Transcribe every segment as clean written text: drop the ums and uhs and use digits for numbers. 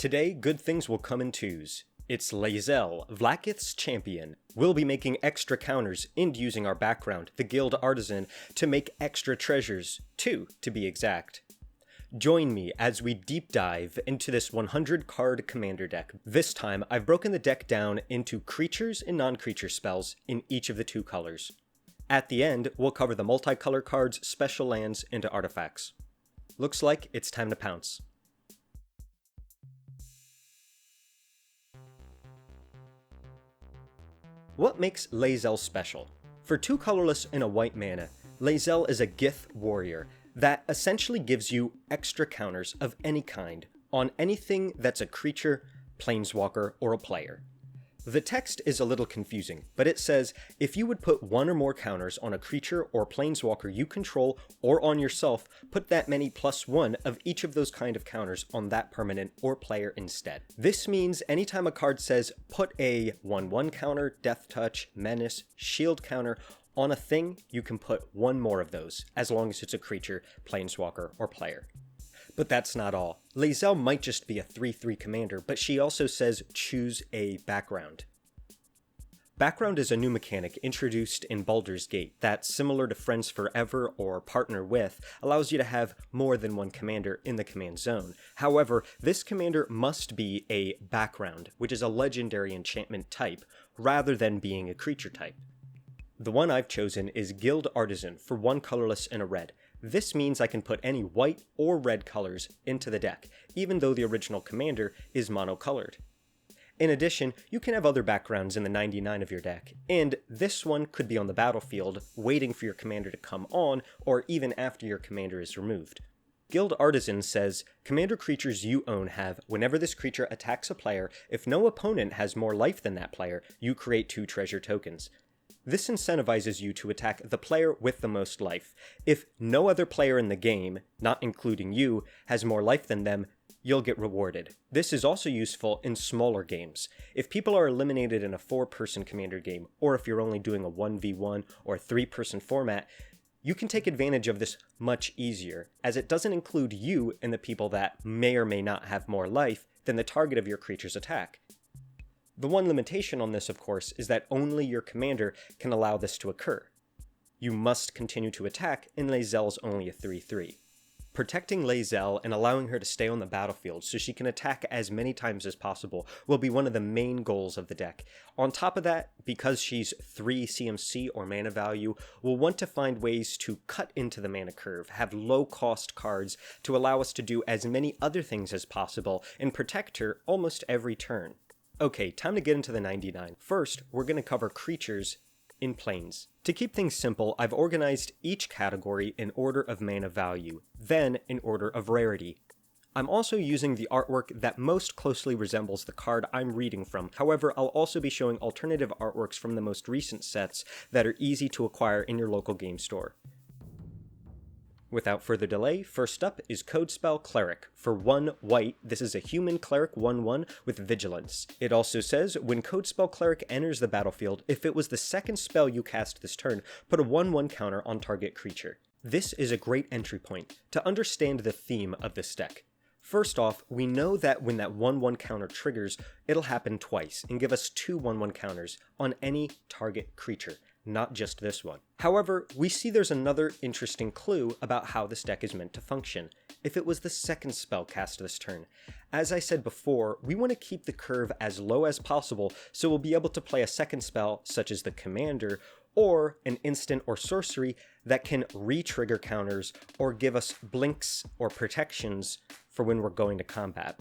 Today, good things will come in twos. It's Lae'zel, Vlaakith's champion. We'll be making extra counters and using our background, the Guild Artisan, to make extra treasures, 2 to be exact. Join me as we deep dive into this 100 card commander deck. This time, I've broken the deck down into creatures and non-creature spells in each of the 2 colors. At the end, we'll cover the multicolor cards, special lands, and artifacts. Looks like it's time to pounce. What makes Lae'zel special? For 2 colorless and a white mana, Lae'zel is a Gith warrior that essentially gives you extra counters of any kind on anything that's a creature, planeswalker, or a player. The text is a little confusing, but it says if you would put 1 or more counters on a creature or planeswalker you control or on yourself, put that many +1 of each of those kind of counters on that permanent or player instead. This means anytime a card says put a 1/1 counter, death touch, menace, shield counter on a thing, you can put 1 more of those, as long as it's a creature, planeswalker, or player. But that's not all. Lae'zel might just be a 3/3 commander, but she also says choose a background. Background is a new mechanic introduced in Baldur's Gate that, similar to Friends Forever or Partner With, allows you to have more than 1 commander in the command zone. However, this commander must be a background, which is a legendary enchantment type, rather than being a creature type. The one I've chosen is Guild Artisan for 1 colorless and a red. This means I can put any white or red colors into the deck, even though the original commander is monocolored. In addition, you can have other backgrounds in the 99 of your deck, and this one could be on the battlefield, waiting for your commander to come on, or even after your commander is removed. Guild Artisan says, commander creatures you own have, whenever this creature attacks a player, if no opponent has more life than that player, you create 2 treasure tokens. This incentivizes you to attack the player with the most life. If no other player in the game, not including you, has more life than them, you'll get rewarded. This is also useful in smaller games. If people are eliminated in a 4-person commander game, or if you're only doing a 1v1 or 3-person format, you can take advantage of this much easier, as it doesn't include you in the people that may or may not have more life than the target of your creature's attack. The one limitation on this, of course, is that only your commander can allow this to occur. You must continue to attack, and Lae'zel's only a 3/3. Protecting Lae'zel and allowing her to stay on the battlefield so she can attack as many times as possible will be one of the main goals of the deck. On top of that, because she's 3 CMC or mana value, we'll want to find ways to cut into the mana curve, have low-cost cards to allow us to do as many other things as possible, and protect her almost every turn. Okay, time to get into the 99. First, we're going to cover creatures in planes. To keep things simple, I've organized each category in order of mana value, then in order of rarity. I'm also using the artwork that most closely resembles the card I'm reading from. However, I'll also be showing alternative artworks from the most recent sets that are easy to acquire in your local game store. Without further delay, first up is Codespell Cleric. For 1 white, this is a human cleric 1/1 with vigilance. It also says, when Codespell Cleric enters the battlefield, if it was the 2nd spell you cast this turn, put a 1/1 counter on target creature. This is a great entry point to understand the theme of this deck. First off, we know that when that 1/1 counter triggers, it'll happen twice and give us 2 1/1 counters on any target creature, not just this one. However, we see there's another interesting clue about how this deck is meant to function. If it was the 2nd spell cast this turn. As I said before, we want to keep the curve as low as possible so we'll be able to play a 2nd spell, such as the commander, or an instant or sorcery that can re-trigger counters or give us blinks or protections for when we're going to combat.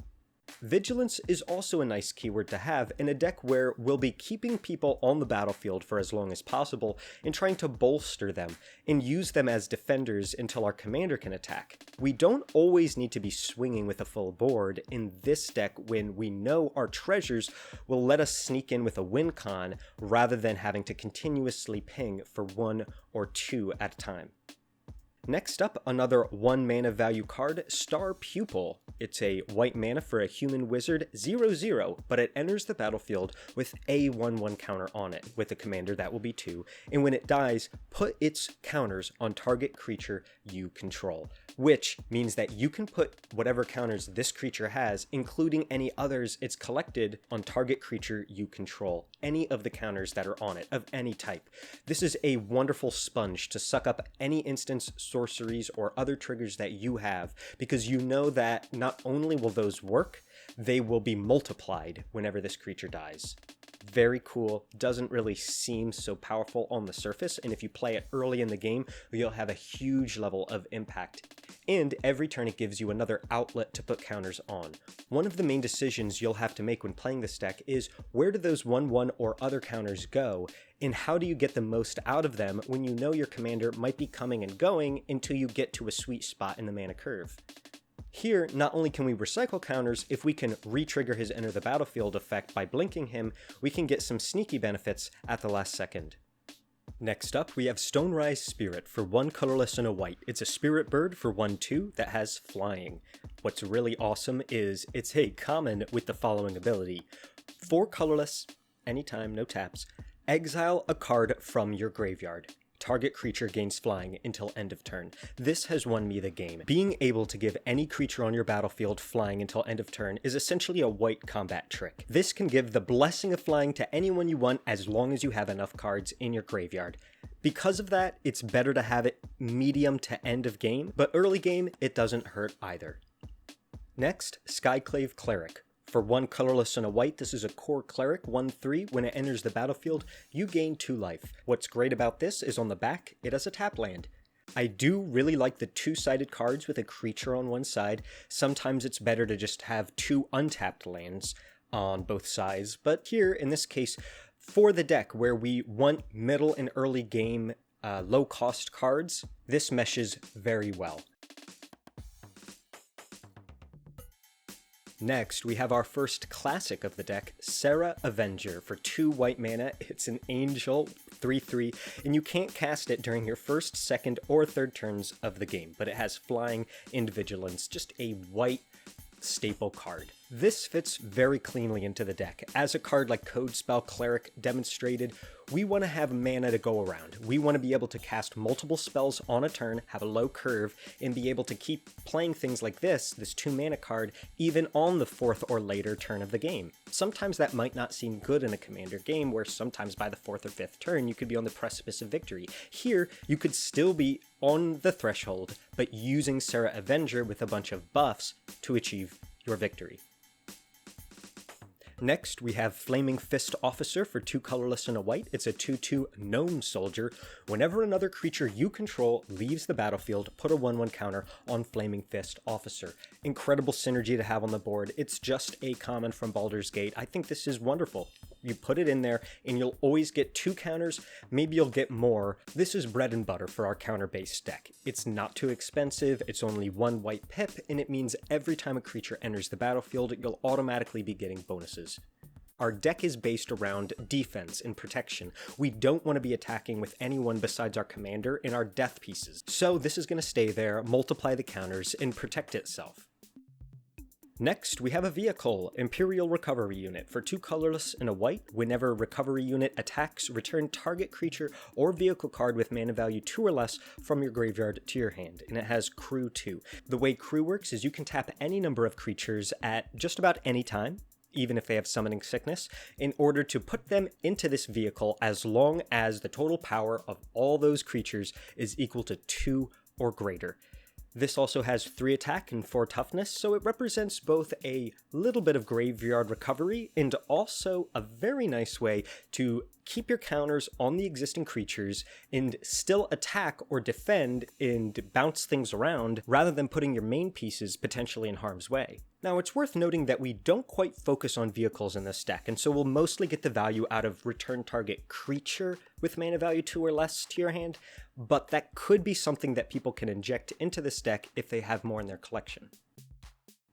Vigilance is also a nice keyword to have in a deck where we'll be keeping people on the battlefield for as long as possible and trying to bolster them and use them as defenders until our commander can attack. We don't always need to be swinging with a full board in this deck when we know our treasures will let us sneak in with a win con rather than having to continuously ping for 1 or 2 at a time. Next up, another 1 mana value card, Star Pupil. It's a white mana for a human wizard 0/0, but it enters the battlefield with a 1/1 counter on it, with a commander that will be 2, and when it dies, put its counters on target creature you control, which means that you can put whatever counters this creature has, including any others it's collected, on target creature you control, any of the counters that are on it, of any type. This is a wonderful sponge to suck up any instance, sorceries, or other triggers that you have, because you know that not only will those work, they will be multiplied whenever this creature dies. Very cool, doesn't really seem so powerful on the surface, and if you play it early in the game, you'll have a huge level of impact. And every turn it gives you another outlet to put counters on. One of the main decisions you'll have to make when playing this deck is where do those 1/1 or other counters go, and how do you get the most out of them when you know your commander might be coming and going until you get to a sweet spot in the mana curve. Here, not only can we recycle counters, if we can re-trigger his enter the battlefield effect by blinking him, we can get some sneaky benefits at the last second. Next up, we have Stonerise Spirit for 1 colorless and a white. It's a spirit bird for 1/2 that has flying. What's really awesome is it's a common with the following ability. 4 colorless, anytime, no taps, exile a card from your graveyard. Target creature gains flying until end of turn. This has won me the game. Being able to give any creature on your battlefield flying until end of turn is essentially a white combat trick. This can give the blessing of flying to anyone you want as long as you have enough cards in your graveyard. Because of that, it's better to have it medium to end of game, but early game, it doesn't hurt either. Next, Skyclave Cleric. For 1 colorless and a white, this is a core cleric, 1/3. When it enters the battlefield, you gain 2 life. What's great about this is on the back, it has a tap land. I do really like the 2-sided cards with a creature on one side. Sometimes it's better to just have 2 untapped lands on both sides, but here, in this case, for the deck where we want middle and early game low-cost cards, this meshes very well. Next, we have our first classic of the deck, Serra Avenger. For 2 white mana, it's an angel, 3/3, and you can't cast it during your first, second, or third turns of the game, but it has flying and vigilance, just a white staple card. This fits very cleanly into the deck. As a card like Codespell Cleric demonstrated, we want to have mana to go around. We want to be able to cast multiple spells on a turn, have a low curve, and be able to keep playing things like this 2 mana card, even on the 4th or later turn of the game. Sometimes that might not seem good in a commander game, where sometimes by the 4th or 5th turn you could be on the precipice of victory. Here, you could still be on the threshold, but using Serra Avenger with a bunch of buffs to achieve your victory. Next, we have Flaming Fist Officer for 2 colorless and a white. It's a 2/2 gnome soldier. Whenever another creature you control leaves the battlefield, put a 1/1 counter on Flaming Fist Officer. Incredible synergy to have on the board. It's just a common from Baldur's Gate. I think this is wonderful. You put it in there and you'll always get 2 counters, maybe you'll get more. This is bread and butter for our counter-based deck. It's not too expensive, it's only 1 white pip, and it means every time a creature enters the battlefield, you'll automatically be getting bonuses. Our deck is based around defense and protection. We don't want to be attacking with anyone besides our commander and our death pieces. So this is going to stay there, multiply the counters, and protect itself. Next, we have a vehicle, Imperial Recovery Unit. For 2 colorless and a white, whenever Recovery Unit attacks, return target creature or vehicle card with mana value 2 or less from your graveyard to your hand, and it has Crew 2. The way Crew works is you can tap any number of creatures at just about any time, even if they have summoning sickness, in order to put them into this vehicle as long as the total power of all those creatures is equal to 2 or greater. This also has 3 attack and 4 toughness, so it represents both a little bit of graveyard recovery and also a very nice way to keep your counters on the existing creatures and still attack or defend and bounce things around rather than putting your main pieces potentially in harm's way. Now, it's worth noting that we don't quite focus on vehicles in this deck, and so we'll mostly get the value out of return target creature with mana value 2 or less to your hand, but that could be something that people can inject into this deck if they have more in their collection.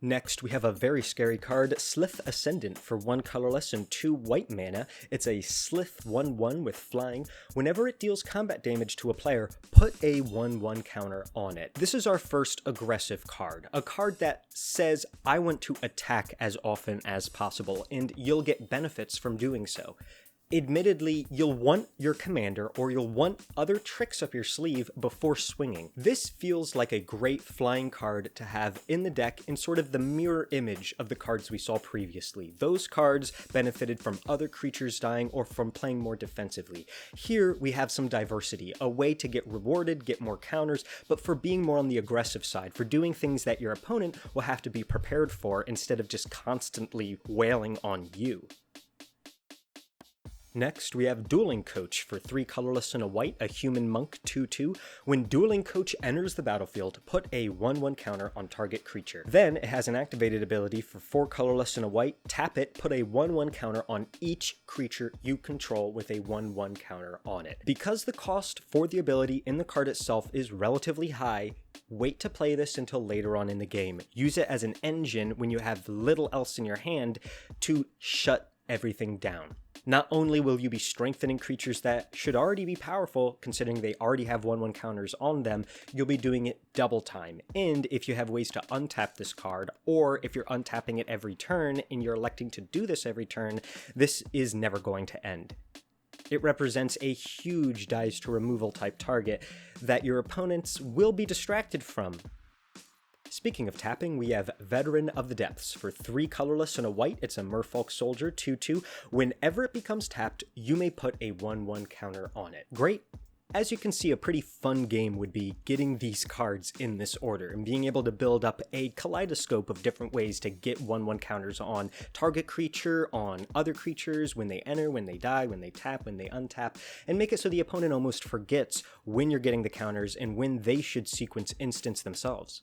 Next, we have a very scary card, Slith Ascendant, for 1 colorless and 2 white mana. It's a Slith 1/1 with flying. Whenever it deals combat damage to a player, put a 1/1 counter on it. This is our first aggressive card, a card that says, I want to attack as often as possible, and you'll get benefits from doing so. Admittedly, you'll want your commander or you'll want other tricks up your sleeve before swinging. This feels like a great flying card to have in the deck in sort of the mirror image of the cards we saw previously. Those cards benefited from other creatures dying or from playing more defensively. Here we have some diversity, a way to get rewarded, get more counters, but for being more on the aggressive side, for doing things that your opponent will have to be prepared for instead of just constantly wailing on you. Next, we have Dueling Coach for 3 colorless and a white, a human monk 2/2. When Dueling Coach enters the battlefield, put a 1/1 counter on target creature. Then, it has an activated ability for 4 colorless and a white, tap it, put a 1/1 counter on each creature you control with a 1/1 counter on it. Because the cost for the ability in the card itself is relatively high, wait to play this until later on in the game. Use it as an engine when you have little else in your hand to shut everything down. Not only will you be strengthening creatures that should already be powerful, considering they already have 1/1 counters on them, you'll be doing it double time. And if you have ways to untap this card, or if you're untapping it every turn and you're electing to do this every turn, this is never going to end. It represents a huge dice to removal type target that your opponents will be distracted from. Speaking of tapping, we have Veteran of the Depths. For 3 colorless and a white, it's a Merfolk Soldier 2/2. Whenever it becomes tapped, you may put a 1/1 counter on it. Great. As you can see, a pretty fun game would be getting these cards in this order and being able to build up a kaleidoscope of different ways to get 1/1 counters on target creature, on other creatures, when they enter, when they die, when they tap, when they untap, and make it so the opponent almost forgets when you're getting the counters and when they should sequence instance themselves.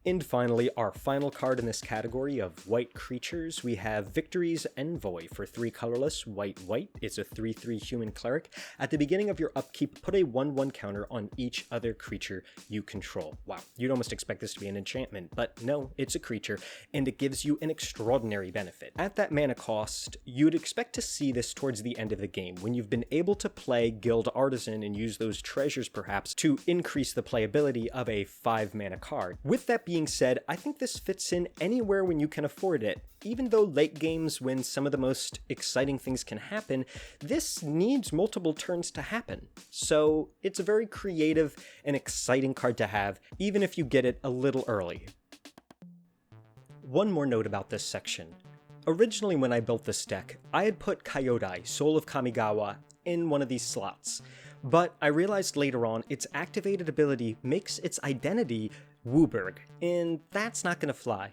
And finally, our final card in this category of white creatures, we have Victory's Envoy for 3 colorless, white. It's a 3/3 human cleric. At the beginning of your upkeep, put a 1/1 counter on each other creature you control. Wow, you'd almost expect this to be an enchantment, but no, it's a creature, and it gives you an extraordinary benefit. At that mana cost, you'd expect to see this towards the end of the game, when you've been able to play Guild Artisan and use those treasures perhaps to increase the playability of a 5 mana card. With that being said, I think this fits in anywhere when you can afford it. Even though late games, when some of the most exciting things can happen, this needs multiple turns to happen. So it's a very creative and exciting card to have, even if you get it a little early. One more note about this section. Originally when I built this deck, I had put Kyodai, Soul of Kamigawa, in one of these slots. But I realized later on its activated ability makes its identity WUBRG, and that's not gonna fly.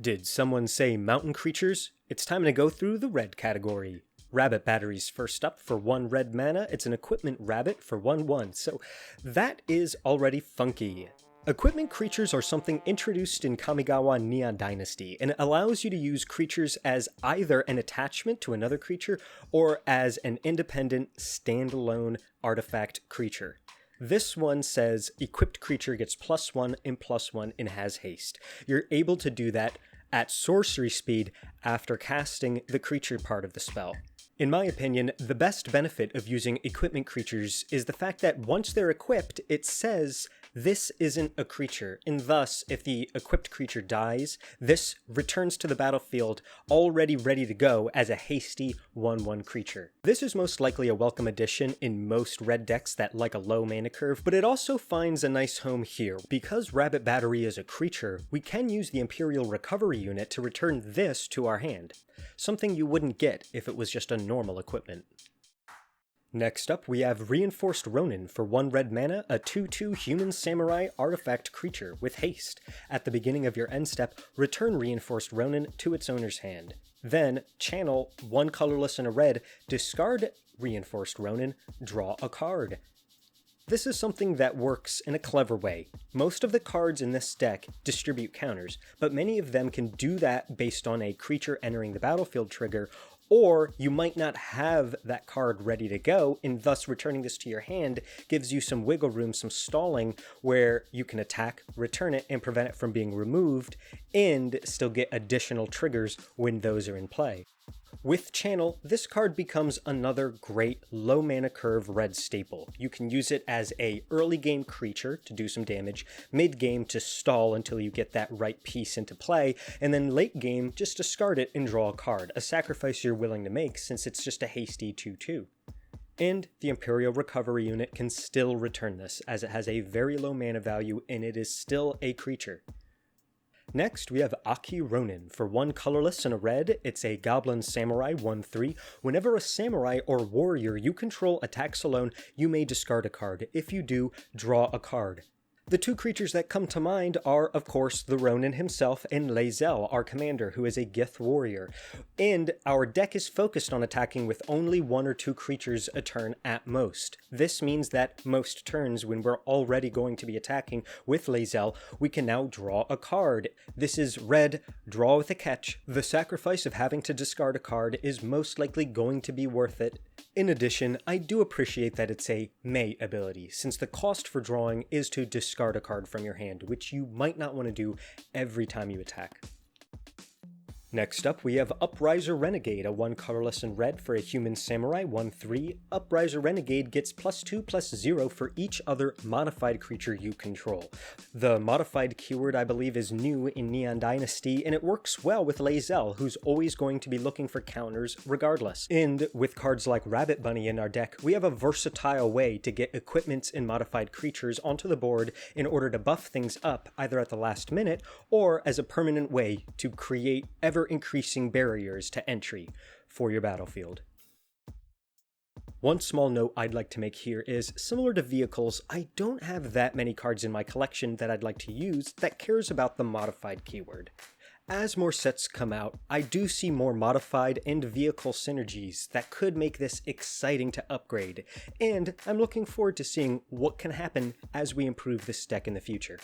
Did someone say mountain creatures? It's time to go through the red category. Rabbit Battery's first up for 1 red mana. It's an equipment rabbit for 1/1, so that is already funky. Equipment creatures are something introduced in Kamigawa Nia Dynasty, and it allows you to use creatures as either an attachment to another creature or as an independent, standalone artifact creature. This one says, equipped creature gets +1 and +1 and has haste. You're able to do that at sorcery speed after casting the creature part of the spell. In my opinion, the best benefit of using equipment creatures is the fact that once they're equipped, it says this isn't a creature, and thus, if the equipped creature dies, this returns to the battlefield already ready to go as a hasty 1/1 creature. This is most likely a welcome addition in most red decks that like a low mana curve, but it also finds a nice home here. Because Rabbit Battery is a creature, we can use the Imperial Recovery unit to return this to our hand, something you wouldn't get if it was just a normal equipment. Next up, we have Reinforced Ronin for 1 red mana, a 2/2 human samurai artifact creature with haste. At the beginning of your end step, return Reinforced Ronin to its owner's hand. Then, channel 1 colorless and a red, discard Reinforced Ronin, draw a card. This is something that works in a clever way. Most of the cards in this deck distribute counters, but many of them can do that based on a creature entering the battlefield trigger, or you might not have that card ready to go, and thus returning this to your hand gives you some wiggle room, some stalling, where you can attack, return it, and prevent it from being removed, and still get additional triggers when those are in play. With Channel, this card becomes another great low mana curve red staple. You can use it as a early game creature to do some damage, mid game to stall until you get that right piece into play, and then late game just discard it and draw a card, a sacrifice you're willing to make since it's just a hasty 2/2. And the Imperial Recovery unit can still return this, as it has a very low mana value and it is still a creature. Next, we have Akki Ronin. For 1 colorless and a red, it's a Goblin Samurai 1/3. Whenever a Samurai or Warrior you control attacks alone, you may discard a card. If you do, draw a card. The 2 creatures that come to mind are, of course, the Ronin himself and Lae'zel, our commander, who is a Gith warrior. And our deck is focused on attacking with only 1 or 2 creatures a turn at most. This means that most turns, when we're already going to be attacking with Lae'zel, we can now draw a card. This is red, draw with a catch. The sacrifice of having to discard a card is most likely going to be worth it. In addition, I do appreciate that it's a May ability, since the cost for drawing is to discard a card from your hand, which you might not want to do every time you attack. Next up, we have Upriser Renegade, a 1 colorless and red for a human samurai 1/3. Upriser Renegade gets +2/+0 for each other modified creature you control. The modified keyword, I believe, is new in Neon Dynasty, and it works well with Lae'zel, who's always going to be looking for counters regardless. And with cards like Rabbit Bunny in our deck, we have a versatile way to get equipments and modified creatures onto the board in order to buff things up either at the last minute or as a permanent way to create ever-increasing barriers to entry for your battlefield. One small note I'd like to make here is, similar to vehicles, I don't have that many cards in my collection that I'd like to use that cares about the modified keyword. As more sets come out, I do see more modified and vehicle synergies that could make this exciting to upgrade, and I'm looking forward to seeing what can happen as we improve this deck in the future.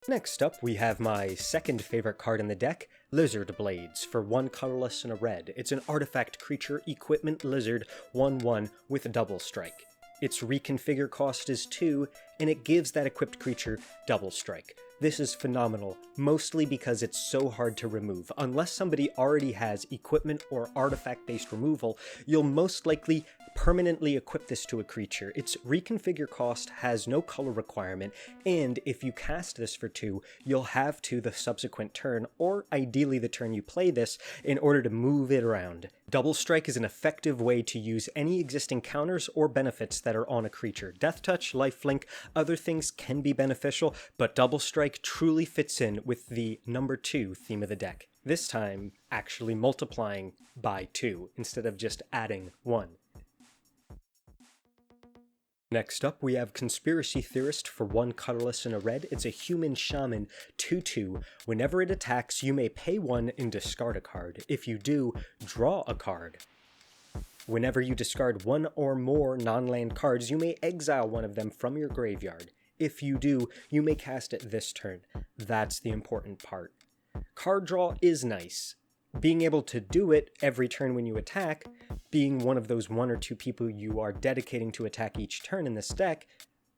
Next up, we have my second favorite card in the deck, Lizard Blades, for 1 colorless and a red. It's an artifact creature equipment lizard 1/1 with double strike. Its reconfigure cost is 2, and it gives that equipped creature double strike. This is phenomenal, mostly because it's so hard to remove. Unless somebody already has equipment or artifact-based removal, you'll most likely permanently equip this to a creature. Its reconfigure cost has no color requirement, and if you cast this for 2, you'll have to the subsequent turn, or ideally the turn you play this, in order to move it around. Double Strike is an effective way to use any existing counters or benefits that are on a creature. Death Touch, Lifelink, other things can be beneficial, but Double Strike truly fits in with the number 2 theme of the deck. This time, actually multiplying by 2, instead of just adding 1. Next up, we have Conspiracy Theorist for 1 colorless and a red. It's a human shaman 2/2. Whenever it attacks, you may pay 1 and discard a card. If you do, draw a card. Whenever you discard 1 or more non-land cards, you may exile 1 of them from your graveyard. If you do, you may cast it this turn. That's the important part. Card draw is nice. Being able to do it every turn when you attack, being one of those 1 or 2 people you are dedicating to attack each turn in this deck,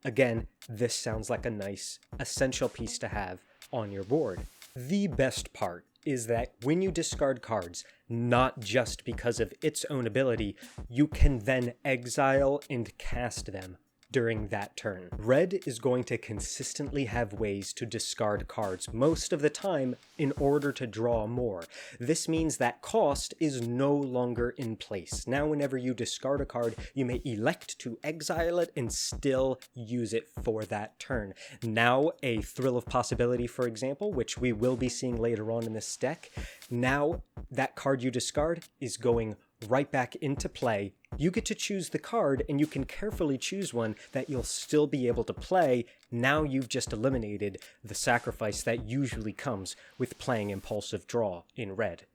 again, this sounds like a nice, essential piece to have on your board. The best part is that when you discard cards, not just because of its own ability, you can then exile and cast them during that turn. Red is going to consistently have ways to discard cards most of the time in order to draw more. This means that cost is no longer in place. Now whenever you discard a card, you may elect to exile it and still use it for that turn. Now a Thrill of Possibility, for example, which we will be seeing later on in this deck, now that card you discard is going right back into play. You get to choose the card, and you can carefully choose one that you'll still be able to play. Now you've just eliminated the sacrifice that usually comes with playing Impulsive Draw in red.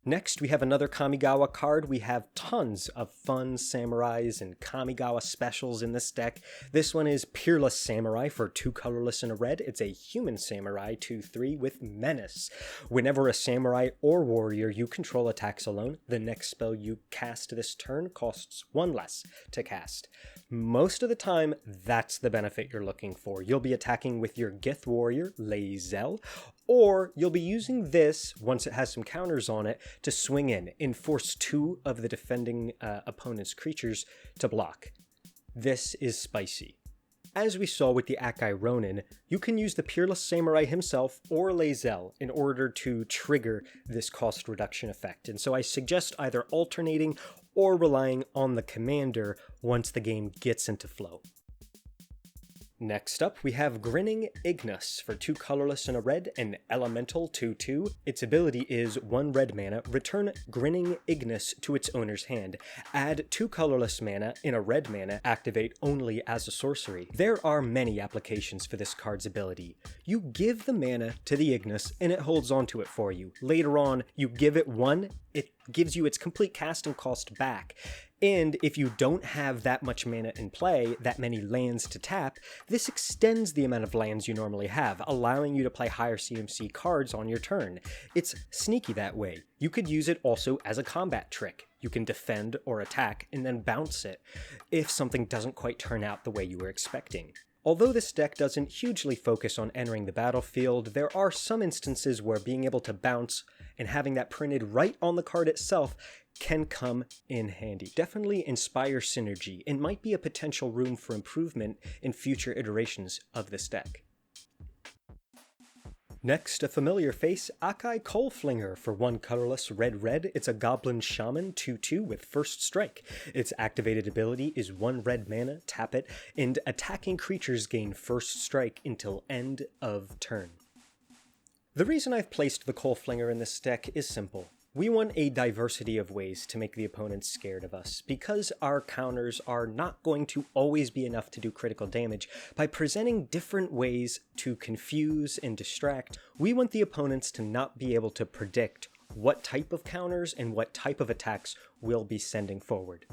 Next, we have another Kamigawa card. We have tons of fun samurais and Kamigawa specials in this deck. This one is Peerless Samurai for 2 colorless and a red. It's a human samurai, 2/3 with Menace. Whenever a samurai or warrior you control attacks alone, the next spell you cast this turn costs 1 less to cast. Most of the time, that's the benefit you're looking for. You'll be attacking with your Gith warrior, Lae'zel, or you'll be using this, once it has some counters on it, to swing in and force 2 of the defending opponent's creatures to block. This is spicy. As we saw with the Akki Ronin, you can use the Peerless Samurai himself or Lae'zel in order to trigger this cost reduction effect, and so I suggest either alternating or relying on the commander once the game gets into flow. Next up, we have Grinning Ignus for 2 colorless and a red, an elemental 2/2. Its ability is 1 red mana, return Grinning Ignus to its owner's hand. Add 2 colorless mana in a red mana, activate only as a sorcery. There are many applications for this card's ability. You give the mana to the Ignus and it holds onto it for you. Later on, you give it 1, it gives you its complete casting cost back. And if you don't have that much mana in play, that many lands to tap, this extends the amount of lands you normally have, allowing you to play higher CMC cards on your turn. It's sneaky that way. You could use it also as a combat trick. You can defend or attack and then bounce it if something doesn't quite turn out the way you were expecting. Although this deck doesn't hugely focus on entering the battlefield, there are some instances where being able to bounce and having that printed right on the card itself can come in handy. Definitely inspire synergy and might be a potential room for improvement in future iterations of this deck. Next, a familiar face, Akki Coalflinger for 1 colorless red-red. It's a Goblin Shaman 2/2 with First Strike. Its activated ability is 1 red mana, tap it, and attacking creatures gain First Strike until end of turn. The reason I've placed the Coalflinger in this deck is simple. We want a diversity of ways to make the opponents scared of us. Because our counters are not going to always be enough to do critical damage, by presenting different ways to confuse and distract, we want the opponents to not be able to predict what type of counters and what type of attacks we'll be sending forward.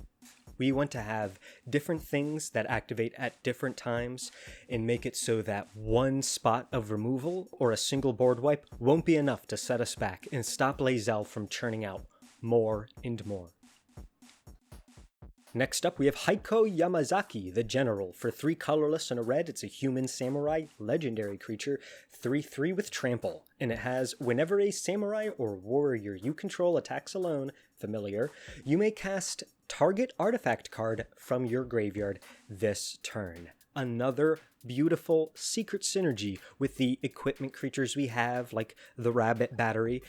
We want to have different things that activate at different times and make it so that one spot of removal or a single board wipe won't be enough to set us back and stop Lae'zel from churning out more and more. Next up, we have Heiko Yamazaki, the General, for 3 colorless and a red. It's a human samurai, legendary creature, 3/3 with trample, and it has whenever a samurai or warrior you control attacks alone, familiar, you may cast target artifact card from your graveyard this turn. Another beautiful secret synergy with the equipment creatures we have, like the Rabbit Battery.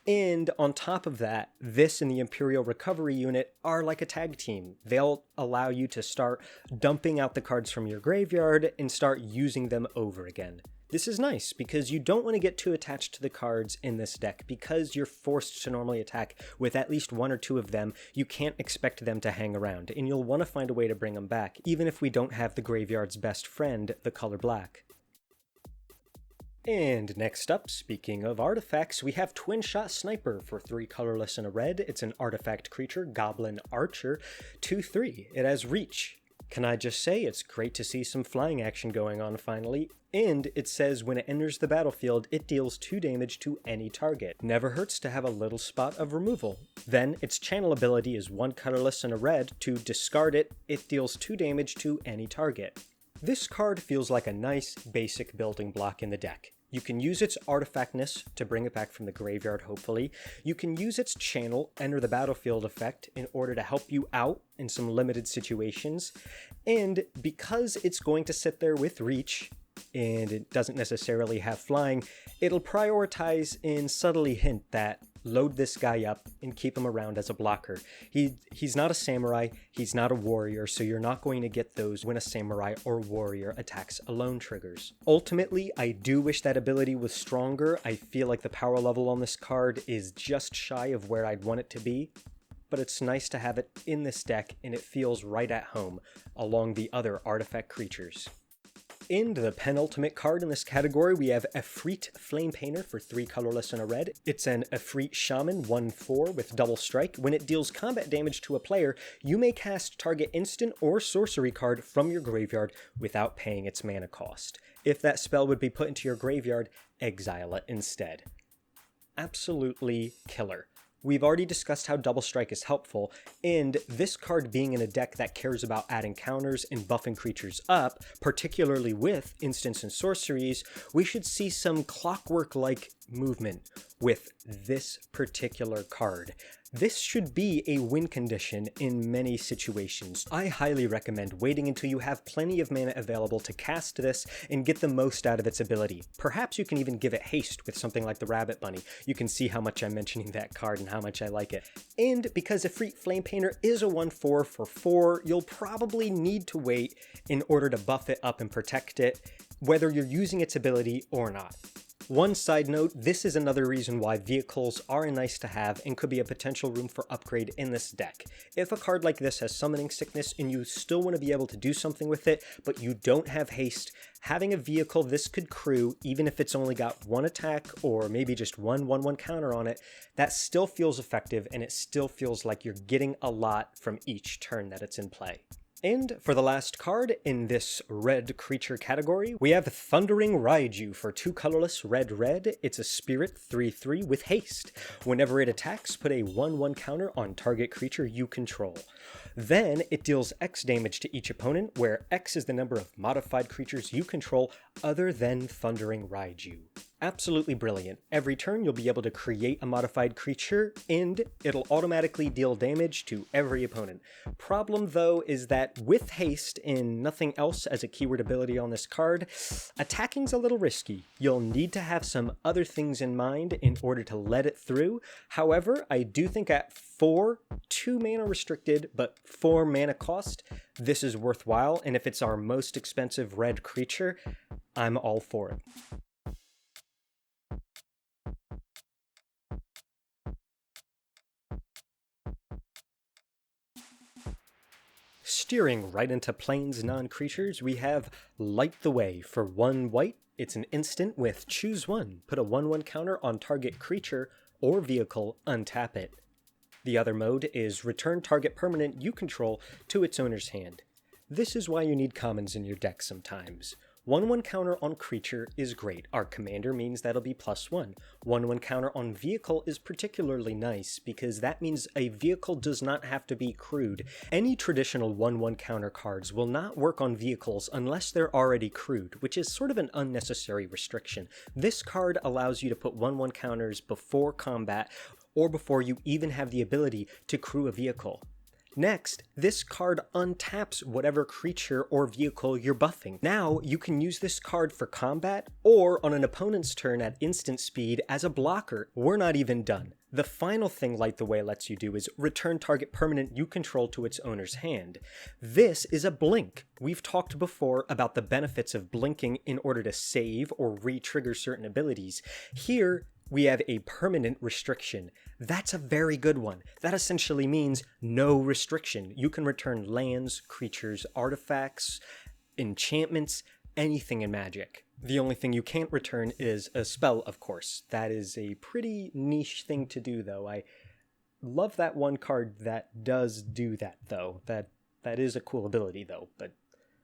And on top of that, this and the Imperial Recovery Unit are like a tag team. They'll allow you to start dumping out the cards from your graveyard and start using them over again. This is nice because you don't want to get too attached to the cards in this deck. Because you're forced to normally attack with at least 1 or 2 of them, you can't expect them to hang around, and you'll want to find a way to bring them back, even if we don't have the graveyard's best friend, the color black. And next up, speaking of artifacts, we have Twinshot Sniper for 3 colorless and a red. It's an artifact creature, Goblin Archer, 2/3. It has reach. Can I just say, it's great to see some flying action going on finally, and it says when it enters the battlefield, it deals 2 damage to any target. Never hurts to have a little spot of removal. Then, its channel ability is 1 colorless and a red. To discard it, it deals 2 damage to any target. This card feels like a nice, basic building block in the deck. You can use its artifactness to bring it back from the graveyard, hopefully. You can use its channel, enter the battlefield effect, in order to help you out in some limited situations. And because it's going to sit there with reach, and it doesn't necessarily have flying, it'll prioritize and subtly hint that load this guy up and keep him around as a blocker. He's not a samurai, he's not a warrior, so you're not going to get those when a samurai or warrior attacks alone triggers. Ultimately, I do wish that ability was stronger. I feel like the power level on this card is just shy of where I'd want it to be, but it's nice to have it in this deck and it feels right at home along the other artifact creatures. In the penultimate card in this category, we have Efreet Flamepainter for 3 colorless and a red. It's an Efreet Shaman 1/4 with double strike. When it deals combat damage to a player, you may cast target instant or sorcery card from your graveyard without paying its mana cost. If that spell would be put into your graveyard, exile it instead. Absolutely killer. We've already discussed how Double Strike is helpful, and this card being in a deck that cares about adding counters and buffing creatures up, particularly with instants and sorceries, we should see some clockwork-like movement with this particular card. This should be a win condition in many situations. I highly recommend waiting until you have plenty of mana available to cast this and get the most out of its ability. Perhaps you can even give it haste with something like the Rabbit Bunny. You can see how much I'm mentioning that card and how much I like it. And because Efreet Flamepainter is a 1/4 for 4, you'll probably need to wait in order to buff it up and protect it, whether you're using its ability or not. One side note, this is another reason why vehicles are nice to have and could be a potential room for upgrade in this deck. If a card like this has summoning sickness and you still want to be able to do something with it, but you don't have haste, having a vehicle this could crew, even if it's only got 1 attack or maybe just 1/1/1 counter on it, that still feels effective and it still feels like you're getting a lot from each turn that it's in play. And for the last card in this red creature category, we have Thundering Raiju for 2 colorless red. It's a spirit 3/3 with haste. Whenever it attacks, put a 1/1 counter on target creature you control. Then it deals X damage to each opponent, where X is the number of modified creatures you control other than Thundering Raiju. Absolutely brilliant. Every turn you'll be able to create a modified creature, and it'll automatically deal damage to every opponent. Problem though is that with haste and nothing else as a keyword ability on this card, attacking's a little risky. You'll need to have some other things in mind in order to let it through. However, I do think at 4, 2 mana restricted, but 4 mana cost, this is worthwhile, and if it's our most expensive red creature, I'm all for it. Steering right into Plains non-creatures, we have Light the Way for 1 white. It's an instant with choose 1. Put a 1/1 counter on target creature or vehicle, untap it. The other mode is return target permanent you control to its owner's hand. This is why you need commons in your deck sometimes. 1/1 counter on creature is great. Our commander means that'll be +1. 1/1 counter on vehicle is particularly nice because that means a vehicle does not have to be crewed. Any traditional 1/1 counter cards will not work on vehicles unless they're already crewed, which is sort of an unnecessary restriction. This card allows you to put 1/1 counters before combat or before you even have the ability to crew a vehicle. Next, this card untaps whatever creature or vehicle you're buffing. Now, you can use this card for combat or on an opponent's turn at instant speed as a blocker. We're not even done. The final thing Light the Way lets you do is return target permanent you control to its owner's hand. This is a blink. We've talked before about the benefits of blinking in order to save or re-trigger certain abilities. Here, we have a permanent restriction. That's a very good one. That essentially means no restriction. You can return lands, creatures, artifacts, enchantments, anything in Magic. The only thing you can't return is a spell, of course. That is a pretty niche thing to do, though. I love that one card that does do that, though. That is a cool ability, though, but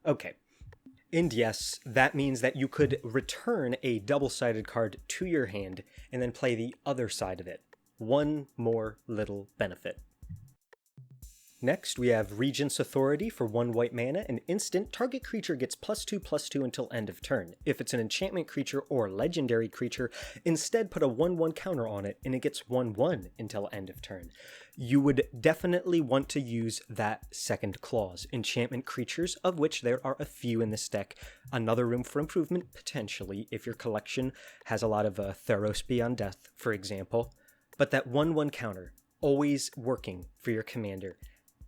okay. And yes, that means that you could return a double-sided card to your hand and then play the other side of it. One more little benefit. Next, we have Regent's Authority for 1 white mana. An instant, target creature gets +2/+2 until end of turn. If it's an enchantment creature or legendary creature, instead put a 1/1 counter on it and it gets 1/1 until end of turn. You would definitely want to use that second clause. Enchantment creatures, of which there are a few in this deck. Another room for improvement, potentially, if your collection has a lot of Theros Beyond Death, for example. But that 1/1 counter, always working for your commander.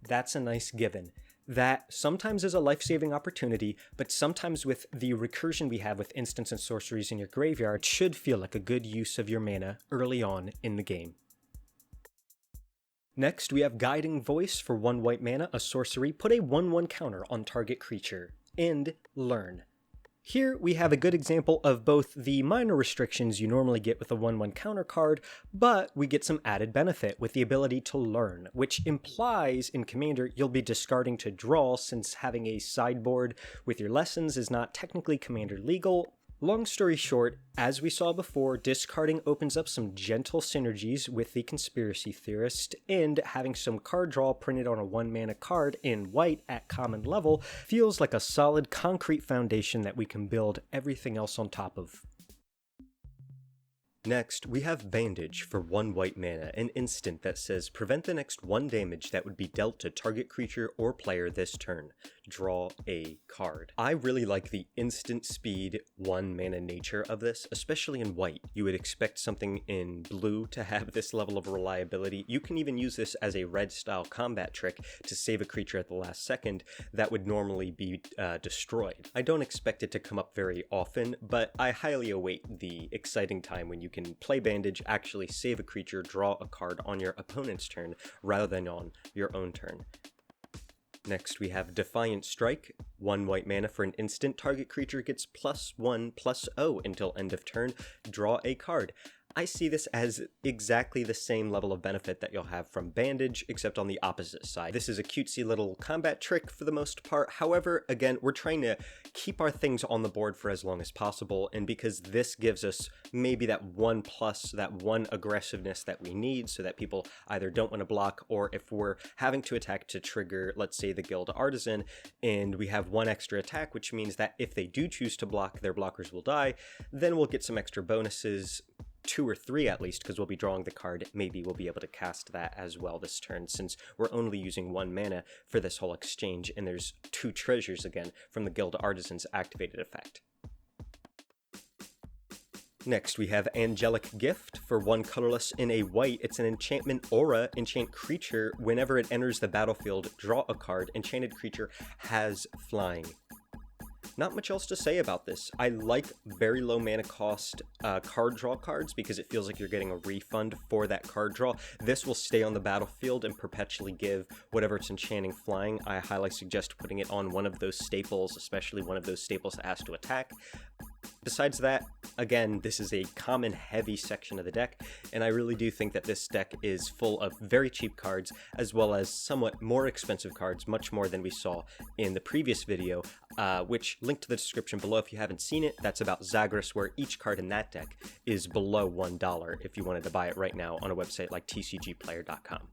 That's a nice given. That sometimes is a life-saving opportunity, but sometimes with the recursion we have with instants and sorceries in your graveyard, it should feel like a good use of your mana early on in the game. Next, we have Guiding Voice for 1 white mana, a sorcery. Put a 1/1 counter on target creature, and learn. Here we have a good example of both the minor restrictions you normally get with a 1/1 counter card, but we get some added benefit with the ability to learn, which implies in Commander you'll be discarding to draw, since having a sideboard with your lessons is not technically Commander legal. Long story short, as we saw before, discarding opens up some gentle synergies with the Conspiracy Theorist, and having some card draw printed on a 1-mana card in white at common level feels like a solid concrete foundation that we can build everything else on top of. Next, we have Bandage for 1 white mana, an instant that says prevent the next 1 damage that would be dealt to target creature or player this turn. Draw a card. I really like the instant speed 1 mana nature of this, especially in white. You would expect something in blue to have this level of reliability. You can even use this as a red style combat trick to save a creature at the last second that would normally be destroyed. I don't expect it to come up very often, but I highly await the exciting time when you can play Bandage, actually save a creature, draw a card on your opponent's turn rather than on your own turn. Next we have Defiant Strike, 1 white mana for an instant. Target creature gets +1/+0 until end of turn. Draw a card. I see this as exactly the same level of benefit that you'll have from Bandage, except on the opposite side. This is a cutesy little combat trick for the most part. However, again, we're trying to keep our things on the board for as long as possible, and because this gives us maybe that 1+, that 1 aggressiveness that we need, so that people either don't want to block, or if we're having to attack to trigger, let's say, the Guild Artisan, and we have 1 extra attack, which means that if they do choose to block, their blockers will die, then we'll get some extra bonuses, 2 or 3 at least, because we'll be drawing the card. Maybe we'll be able to cast that as well this turn, since we're only using 1 mana for this whole exchange, and there's 2 treasures again from the Guild Artisan's activated effect. Next, we have Angelic Gift for 1 colorless in a white. It's an enchantment aura. Enchant creature. Whenever it enters the battlefield, draw a card. Enchanted creature has flying. Not much else to say about this. I like very low mana cost card draw cards because it feels like you're getting a refund for that card draw. This will stay on the battlefield and perpetually give whatever it's enchanting flying. I highly suggest putting it on one of those staples, especially one of those staples that has to attack. Besides that, again, this is a common heavy section of the deck, and I really do think that this deck is full of very cheap cards, as well as somewhat more expensive cards, much more than we saw in the previous video, which link to the description below if you haven't seen it. That's about Zagreus, where each card in that deck is below $1 if you wanted to buy it right now on a website like tcgplayer.com.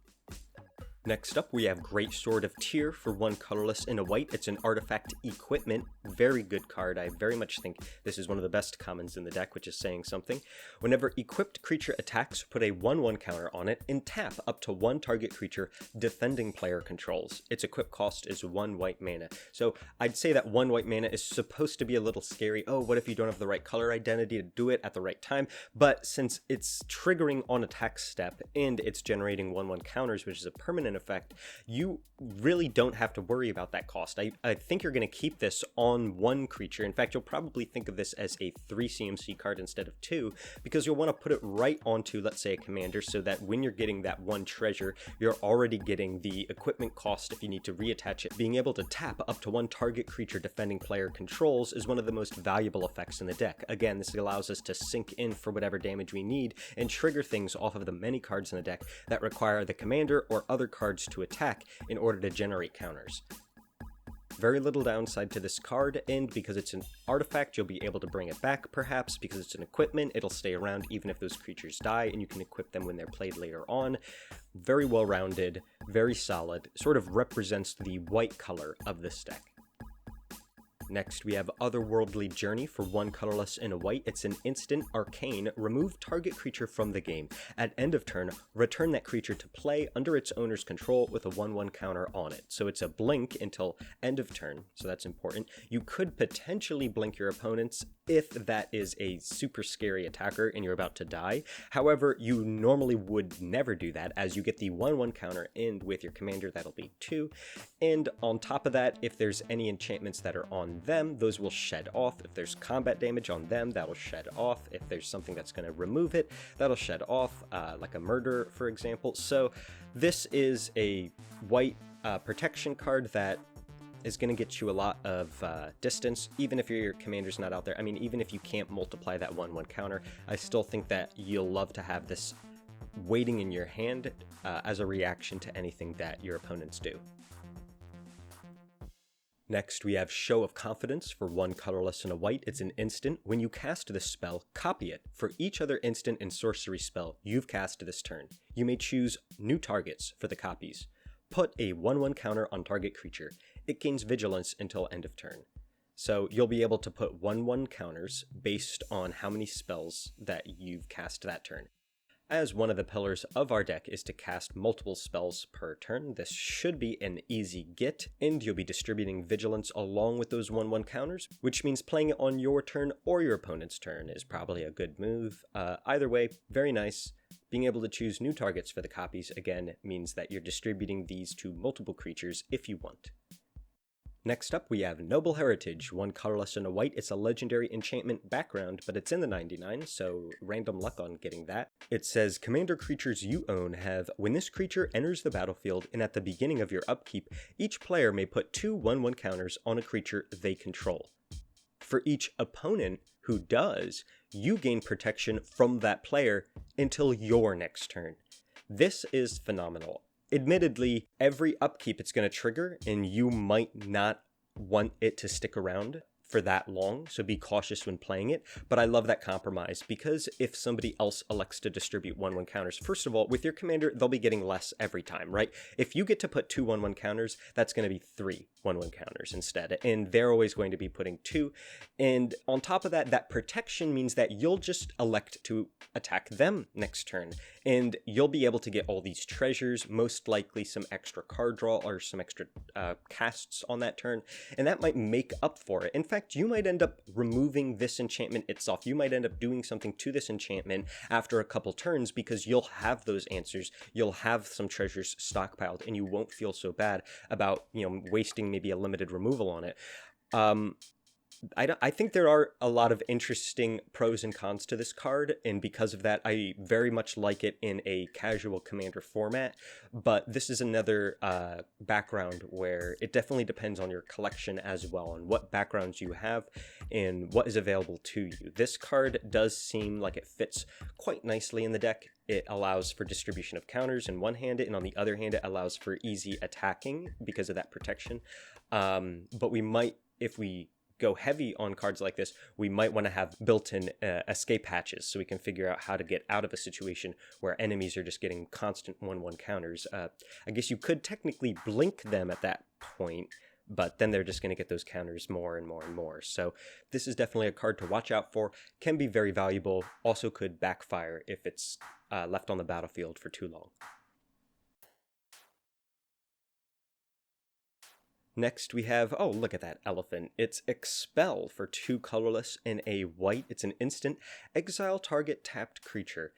Next up, we have Greatsword of Tyr for 1 colorless in a white. It's an artifact equipment. Very good card. I very much think this is one of the best commons in the deck, which is saying something. Whenever equipped creature attacks, put a 1/1 counter on it and tap up to 1 target creature defending player controls. Its equip cost is 1 white mana. So I'd say that 1 white mana is supposed to be a little scary. Oh, what if you don't have the right color identity to do it at the right time? But since it's triggering on attack step and it's generating 1/1 counters, which is a permanent effect, you really don't have to worry about that cost. I think you're going to keep this on 1 creature. In fact, you'll probably think of this as a 3 CMC card instead of 2, because you'll want to put it right onto, let's say, a commander, so that when you're getting that 1 treasure, you're already getting the equipment cost if you need to reattach it. Being able to tap up to 1 target creature defending player controls is one of the most valuable effects in the deck. Again, this allows us to sink in for whatever damage we need and trigger things off of the many cards in the deck that require the commander or other cards to attack in order to generate counters. Very little downside to this card, and because it's an artifact, you'll be able to bring it back, perhaps. Because it's an equipment, it'll stay around even if those creatures die, and you can equip them when they're played later on. Very well-rounded, very solid, sort of represents the white color of this deck. Next, we have Otherworldly Journey for 1 colorless in a white. It's an instant arcane. Remove target creature from the game. At end of turn, return that creature to play under its owner's control with a 1/1 counter on it. So it's a blink until end of turn, so that's important. You could potentially blink your opponents if that is a super scary attacker and you're about to die. However, you normally would never do that, as you get the 1/1 counter, and with your commander, that'll be 2. And on top of that, if there's any enchantments that are on them, those will shed off. If there's combat damage on them, that'll shed off. If there's something that's going to remove it, that'll shed off, like a murder, for example. So this is a white protection card that is going to get you a lot of distance, even if your commander's not out there. I mean, even if you can't multiply that 1/1 counter, I still think that you'll love to have this waiting in your hand as a reaction to anything that your opponents do. Next, we have Show of Confidence for 1 colorless and a white. It's an instant. When you cast this spell, copy it. For each other instant and sorcery spell you've cast this turn, you may choose new targets for the copies. Put a 1/1 counter on target creature. It gains vigilance until end of turn. So you'll be able to put 1/1 counters based on how many spells that you've cast that turn. As one of the pillars of our deck is to cast multiple spells per turn, this should be an easy get, and you'll be distributing Vigilance along with those 1/1 counters, which means playing it on your turn or your opponent's turn is probably a good move. Either way, very nice. Being able to choose new targets for the copies, again, means that you're distributing these to multiple creatures if you want. Next up, we have Noble Heritage, 1 colorless and a white. It's a legendary enchantment background, but it's in the 99, so random luck on getting that. It says, commander creatures you own have, when this creature enters the battlefield and at the beginning of your upkeep, each player may put 2 1/1 counters on a creature they control. For each opponent who does, you gain protection from that player until your next turn. This is phenomenal. Admittedly, every upkeep it's going to trigger, and you might not want it to stick around for that long, so be cautious when playing it, but I love that compromise, because if somebody else elects to distribute 1/1 counters, first of all, with your commander, they'll be getting less every time, right? If you get to put 2 1/1 counters, that's going to be 3 1/1 counters instead, and they're always going to be putting 2, and on top of that, that protection means that you'll just elect to attack them next turn, and you'll be able to get all these treasures, most likely some extra card draw or some extra casts on that turn, and that might make up for it. In fact, you might end up removing this enchantment itself. You might end up doing something to this enchantment after a couple turns because you'll have those answers. You'll have some treasures stockpiled, and you won't feel so bad about, wasting maybe a limited removal on it. I think there are a lot of interesting pros and cons to this card, and because of that, I very much like it in a casual commander format, but this is another background where it definitely depends on your collection as well, and what backgrounds you have, and what is available to you. This card does seem like it fits quite nicely in the deck. It allows for distribution of counters in one hand, and on the other hand, it allows for easy attacking because of that protection. But we might, if we go heavy on cards like this, we might want to have built-in escape hatches so we can figure out how to get out of a situation where enemies are just getting constant 1/1 counters. I guess you could technically blink them at that point, but then they're just going to get those counters more and more and more. So this is definitely a card to watch out for. Can be very valuable. Also could backfire if it's left on the battlefield for too long. Next we have, oh, look at that elephant. It's Expel for 2 colorless and a white. It's an instant. Exile target tapped creature.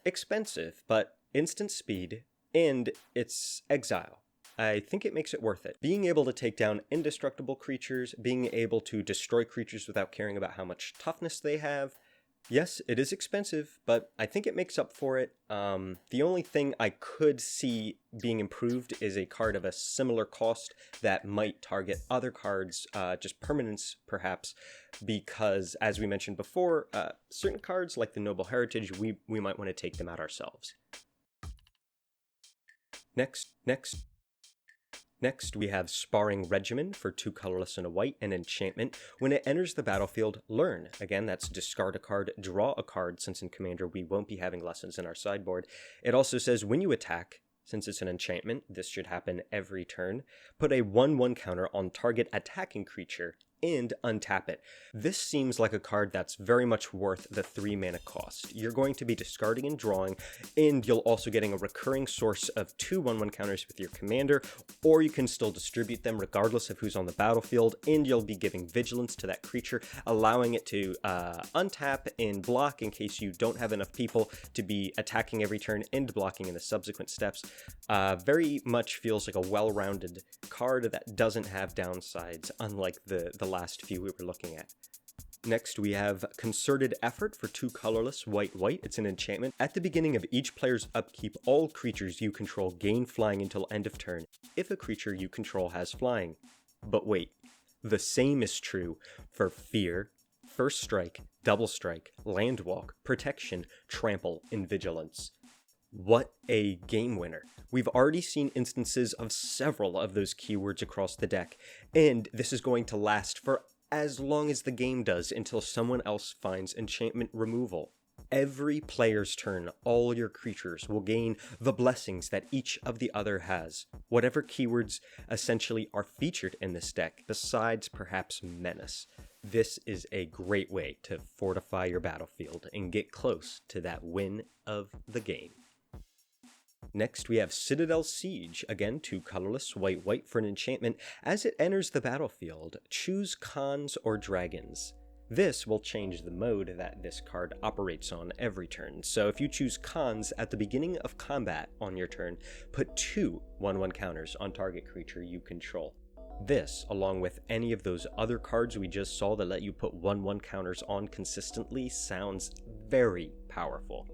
Expensive, but instant speed, and it's exile. I think it makes it worth it. Being able to take down indestructible creatures, being able to destroy creatures without caring about how much toughness they have. Yes, it is expensive, but I think it makes up for it. The only thing I could see being improved is a card of a similar cost that might target other cards, just permanence perhaps, because as we mentioned before, certain cards like the Noble Heritage, we might want to take them out ourselves. Next, we have Sparring Regimen for 2 colorless and a white, an enchantment. When it enters the battlefield, learn. Again, that's discard a card, draw a card, since in Commander we won't be having lessons in our sideboard. It also says when you attack, since it's an enchantment, this should happen every turn, put a 1/1 counter on target attacking creature and untap it. This seems like a card that's very much worth the 3 mana cost. You're going to be discarding and drawing, and you'll also getting a recurring source of 2 1/1 counters with your commander, or you can still distribute them regardless of who's on the battlefield, and you'll be giving vigilance to that creature, allowing it to untap and block in case you don't have enough people to be attacking every turn and blocking in the subsequent steps. Very much feels like a well-rounded card that doesn't have downsides, unlike the last few we were looking at. Next, we have Concerted Effort for 2 colorless, white. It's an enchantment. At the beginning of each player's upkeep, all creatures you control gain flying until end of turn, if a creature you control has flying. But wait, the same is true for Fear, First Strike, Double Strike, Landwalk, Protection, Trample, and Vigilance. What a game winner. We've already seen instances of several of those keywords across the deck, and this is going to last for as long as the game does until someone else finds enchantment removal. Every player's turn, all your creatures will gain the blessings that each of the other has. Whatever keywords essentially are featured in this deck, besides perhaps Menace. This is a great way to fortify your battlefield and get close to that win of the game. Next, we have Citadel Siege, again 2 colorless, white for an enchantment. As it enters the battlefield, choose Khans or Dragons. This will change the mode that this card operates on every turn. So if you choose Khans at the beginning of combat on your turn, put 2 1/1 counters on target creature you control. This, along with any of those other cards we just saw that let you put 1/1 counters on consistently, sounds very powerful.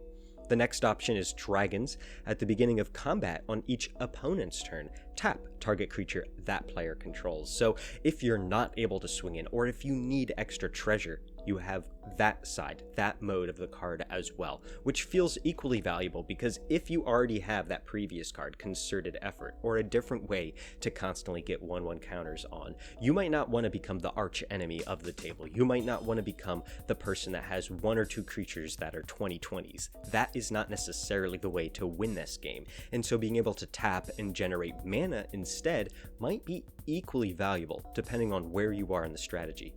The next option is Dragons. At the beginning of combat on each opponent's turn, tap target creature that player controls. So if you're not able to swing in, or if you need extra treasure, you have that side, that mode of the card as well, which feels equally valuable because if you already have that previous card, Concerted Effort, or a different way to constantly get 1/1 counters on, you might not want to become the arch enemy of the table. You might not want to become the person that has 1 or 2 creatures that are 20/20s. That is not necessarily the way to win this game, and so being able to tap and generate mana instead might be equally valuable depending on where you are in the strategy.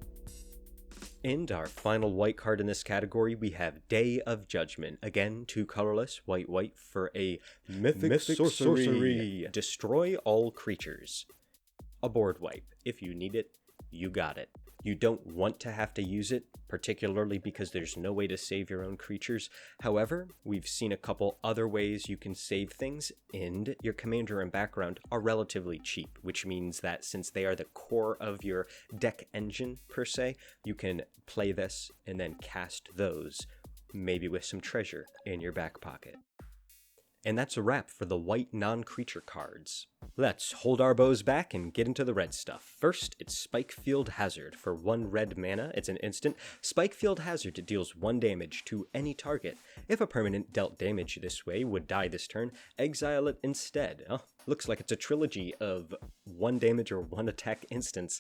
And our final white card in this category, we have Day of Judgment. Again, 2 colorless, white for a mythic sorcery. Destroy all creatures. A board wipe. If you need it, you got it. You don't want to have to use it, particularly because there's no way to save your own creatures. However, we've seen a couple other ways you can save things, and your commander and background are relatively cheap, which means that since they are the core of your deck engine, per se, you can play this and then cast those, maybe with some treasure in your back pocket. And that's a wrap for the white non-creature cards. Let's hold our bows back and get into the red stuff. First, it's Spikefield Hazard. For 1 red mana, it's an instant. Spikefield Hazard deals 1 damage to any target. If a permanent dealt damage this way would die this turn, exile it instead. Oh, looks like it's a trilogy of 1 damage or 1 attack instants.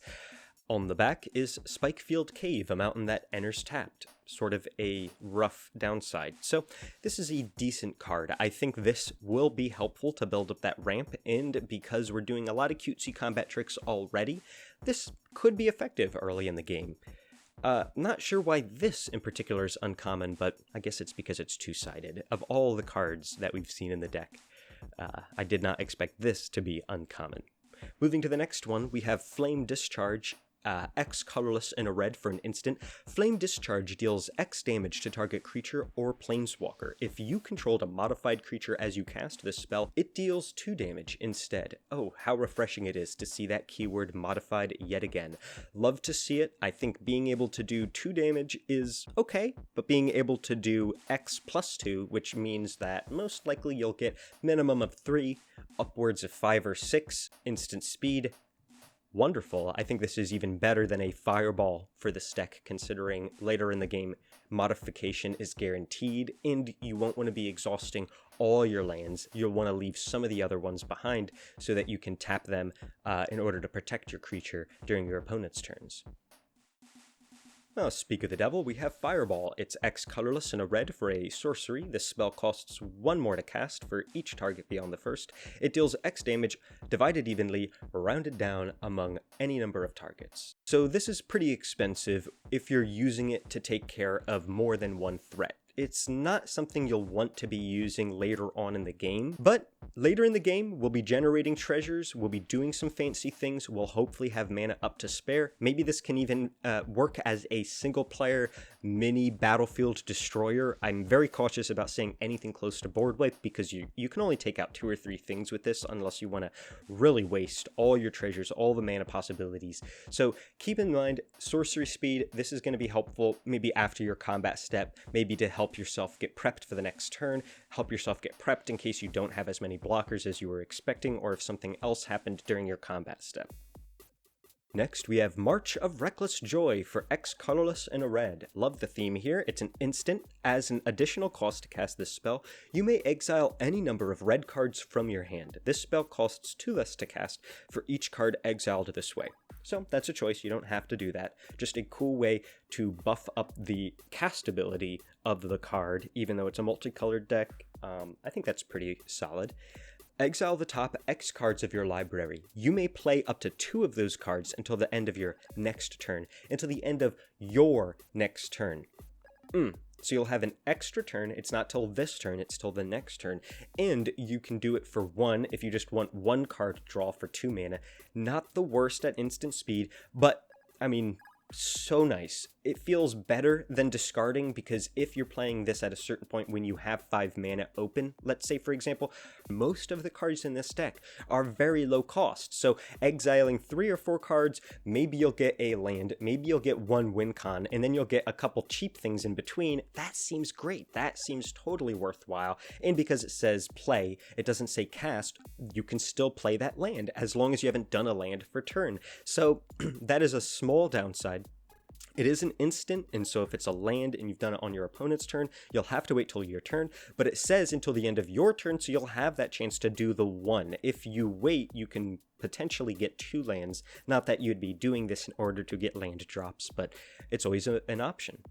On the back is Spikefield Cave, a mountain that enters tapped. Sort of a rough downside. So this is a decent card. I think this will be helpful to build up that ramp, and because we're doing a lot of cutesy combat tricks already, this could be effective early in the game. Not sure why this in particular is uncommon, but I guess it's because it's 2-sided. Of all the cards that we've seen in the deck, I did not expect this to be uncommon. Moving to the next one, we have Flame Discharge. X colorless and a red for an instant. Flame Discharge deals X damage to target creature or planeswalker. If you controlled a modified creature as you cast this spell, it deals 2 damage instead. Oh, how refreshing it is to see that keyword modified yet again. Love to see it. I think being able to do 2 damage is okay, but being able to do X plus 2, which means that most likely you'll get minimum of 3, upwards of 5 or 6 instant speed. Wonderful. I think this is even better than a fireball for this deck, considering later in the game modification is guaranteed and you won't want to be exhausting all your lands. You'll want to leave some of the other ones behind so that you can tap them in order to protect your creature during your opponent's turns. Well, speak of the devil, we have Fireball. It's X colorless and a red for a sorcery. This spell costs 1 more to cast for each target beyond the first. It deals X damage, divided evenly, rounded down among any number of targets. So this is pretty expensive if you're using it to take care of more than 1 threat. It's not something you'll want to be using later on in the game, but later in the game, we'll be generating treasures, we'll be doing some fancy things, we'll hopefully have mana up to spare. Maybe this can even work as a single player mini battlefield destroyer. I'm very cautious about saying anything close to board wipe because you can only take out 2 or 3 things with this unless you want to really waste all your treasures, all the mana possibilities. So keep in mind, sorcery speed, this is going to be helpful maybe after your combat step, maybe to help yourself get prepped for the next turn, help yourself get prepped in case you don't have as many blockers as you were expecting, or if something else happened during your combat step. Next, we have March of Reckless Joy for X colorless and a red. Love the theme here. It's an instant. As an additional cost to cast this spell, you may exile any number of red cards from your hand. This spell costs 2 less to cast for each card exiled this way. So that's a choice. You don't have to do that. Just a cool way to buff up the castability of the card, even though it's a multicolored deck. I think that's pretty solid. Exile the top X cards of your library. You may play up to 2 of those cards until the end of your next turn. Until the end of your next turn. So you'll have an extra turn. It's not till this turn, it's till the next turn. And you can do it for 1 if you just want 1 card to draw for 2 mana. Not the worst at instant speed, but, I mean, so nice. It feels better than discarding, because if you're playing this at a certain point when you have 5 mana open, let's say for example, most of the cards in this deck are very low cost. So exiling 3 or 4 cards, maybe you'll get a land, maybe you'll get 1 win con, and then you'll get a couple cheap things in between. That seems great. That seems totally worthwhile. And because it says play, it doesn't say cast, you can still play that land as long as you haven't done a land for turn. So that is a small downside. It is an instant, and so if it's a land and you've done it on your opponent's turn, you'll have to wait till your turn, but it says until the end of your turn, so you'll have that chance to do the 1. If you wait, you can potentially get 2 lands. Not that you'd be doing this in order to get land drops, but it's always an option.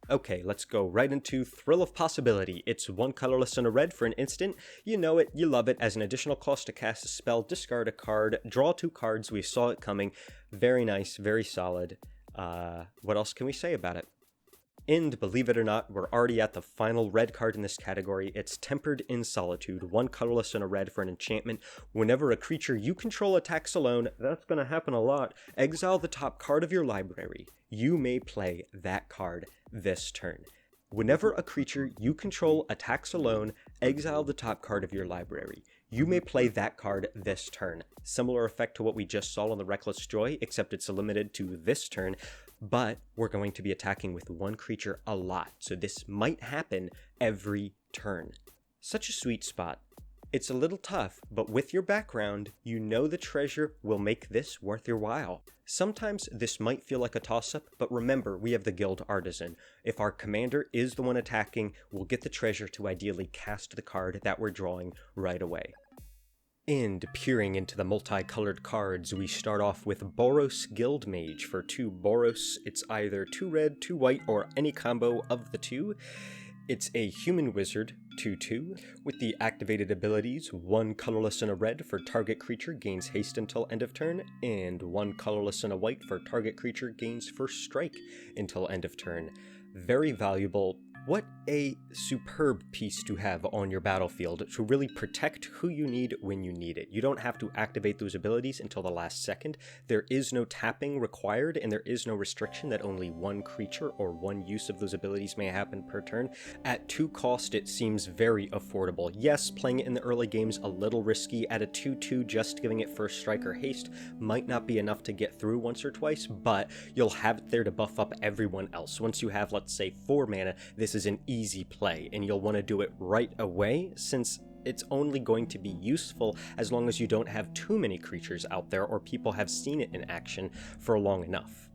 Okay, let's go right into Thrill of Possibility. It's 1 colorless and a red for an instant. You know it, you love it. As an additional cost to cast a spell, discard a card, draw 2 cards. We saw it coming. Very nice, very solid. What else can we say about it? And believe it or not, we're already at the final red card in this category. It's Tempered in Solitude, 1 colorless and a red for an enchantment. Whenever a creature you control attacks alone, that's going to happen a lot, exile the top card of your library. You may play that card this turn. Whenever a creature you control attacks alone, exile the top card of your library. You may play that card this turn. Similar effect to what we just saw on the Reckless Joy, except it's limited to this turn, but we're going to be attacking with 1 creature a lot, so this might happen every turn. Such a sweet spot. It's a little tough, but with your background, you know the treasure will make this worth your while. Sometimes this might feel like a toss-up, but remember, we have the guild Artisan. If our commander is the one attacking, we'll get the treasure to ideally cast the card that we're drawing right away. And peering into the multicolored cards, we start off with Boros Guildmage for 2 Boros. It's either 2 red, 2 white, or any combo of the 2. It's a human wizard, 2/2, with the activated abilities 1 colorless and a red for target creature gains haste until end of turn, and 1 colorless and a white for target creature gains first strike until end of turn. Very valuable. What a superb piece to have on your battlefield to really protect who you need when you need it. You don't have to activate those abilities until the last second. There is no tapping required, and there is no restriction that only 1 creature or 1 use of those abilities may happen per turn. At 2 cost, it seems very affordable. Yes, playing it in the early game's a little risky. At a 2/2, just giving it first strike or haste might not be enough to get through once or twice, but you'll have it there to buff up everyone else. Once you have, let's say, 4 mana, this is an easy play, and you'll want to do it right away, since it's only going to be useful as long as you don't have too many creatures out there or people have seen it in action for long enough.